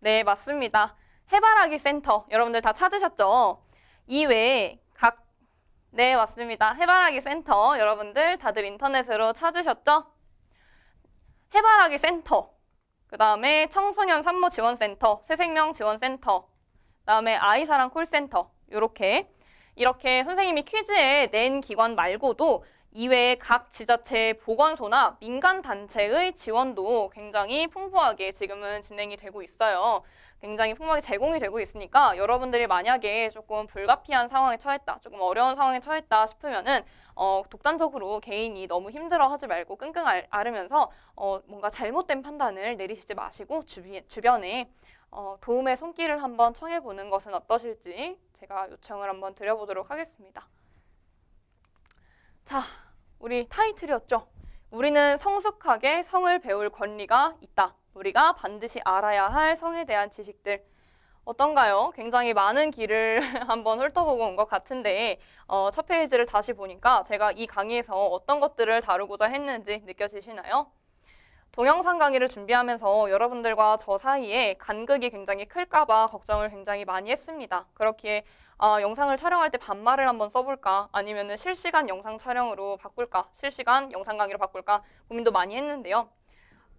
네, 맞습니다. 해바라기 센터. 여러분들 다 찾으셨죠? 이외에 네, 맞습니다. 해바라기 센터. 여러분들 다들 인터넷으로 찾으셨죠? 해바라기 센터. 그 다음에 청소년 산모 지원센터, 새생명 지원센터, 그 다음에 아이사랑 콜센터. 이렇게 선생님이 퀴즈에 낸 기관 말고도 이외에 각 지자체 보건소나 민간단체의 지원도 굉장히 풍부하게 지금은 진행이 되고 있어요. 굉장히 풍막이 제공이 되고 있으니까 여러분들이 만약에 조금 불가피한 상황에 처했다, 조금 어려운 상황에 처했다 싶으면은 독단적으로 개인이 너무 힘들어하지 말고 끙끙 앓으면서 뭔가 잘못된 판단을 내리시지 마시고 주변에 도움의 손길을 한번 청해보는 것은 어떠실지 제가 요청을 한번 드려보도록 하겠습니다. 자, 우리 타이틀이었죠. 우리는 성숙하게 성을 배울 권리가 있다. 우리가 반드시 알아야 할 성에 대한 지식들. 어떤가요? 굉장히 많은 길을 한번 훑어보고 온 것 같은데 첫 페이지를 다시 보니까 제가 이 강의에서 어떤 것들을 다루고자 했는지 느껴지시나요? 동영상 강의를 준비하면서 여러분들과 저 사이에 간극이 굉장히 클까봐 걱정을 굉장히 많이 했습니다. 그렇기에 영상을 촬영할 때 반말을 한번 써볼까? 아니면 실시간 영상 촬영으로 바꿀까? 실시간 영상 강의로 바꿀까? 고민도 많이 했는데요.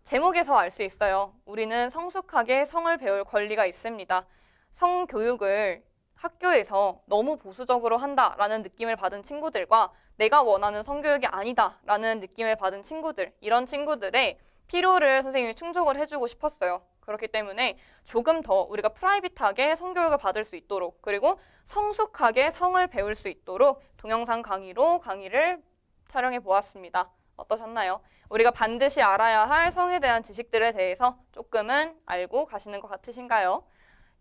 제목에서 알 수 있어요. 우리는 성숙하게 성을 배울 권리가 있습니다. 성교육을 학교에서 너무 보수적으로 한다라는 느낌을 받은 친구들과 내가 원하는 성교육이 아니다라는 느낌을 받은 친구들, 이런 친구들의 필요를 선생님이 충족을 해주고 싶었어요. 그렇기 때문에 조금 더 우리가 프라이빗하게 성교육을 받을 수 있도록, 그리고 성숙하게 성을 배울 수 있도록 동영상 강의로 강의를 촬영해 보았습니다. 어떠셨나요? 우리가 반드시 알아야 할 성에 대한 지식들에 대해서 조금은 알고 가시는 것 같으신가요?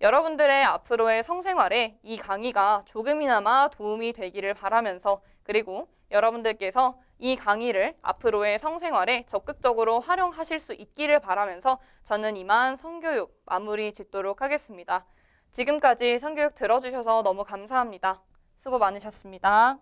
여러분들의 앞으로의 성생활에 이 강의가 조금이나마 도움이 되기를 바라면서, 그리고 여러분들께서 이 강의를 앞으로의 성생활에 적극적으로 활용하실 수 있기를 바라면서 저는 이만 성교육 마무리 짓도록 하겠습니다. 지금까지 성교육 들어주셔서 너무 감사합니다. 수고 많으셨습니다.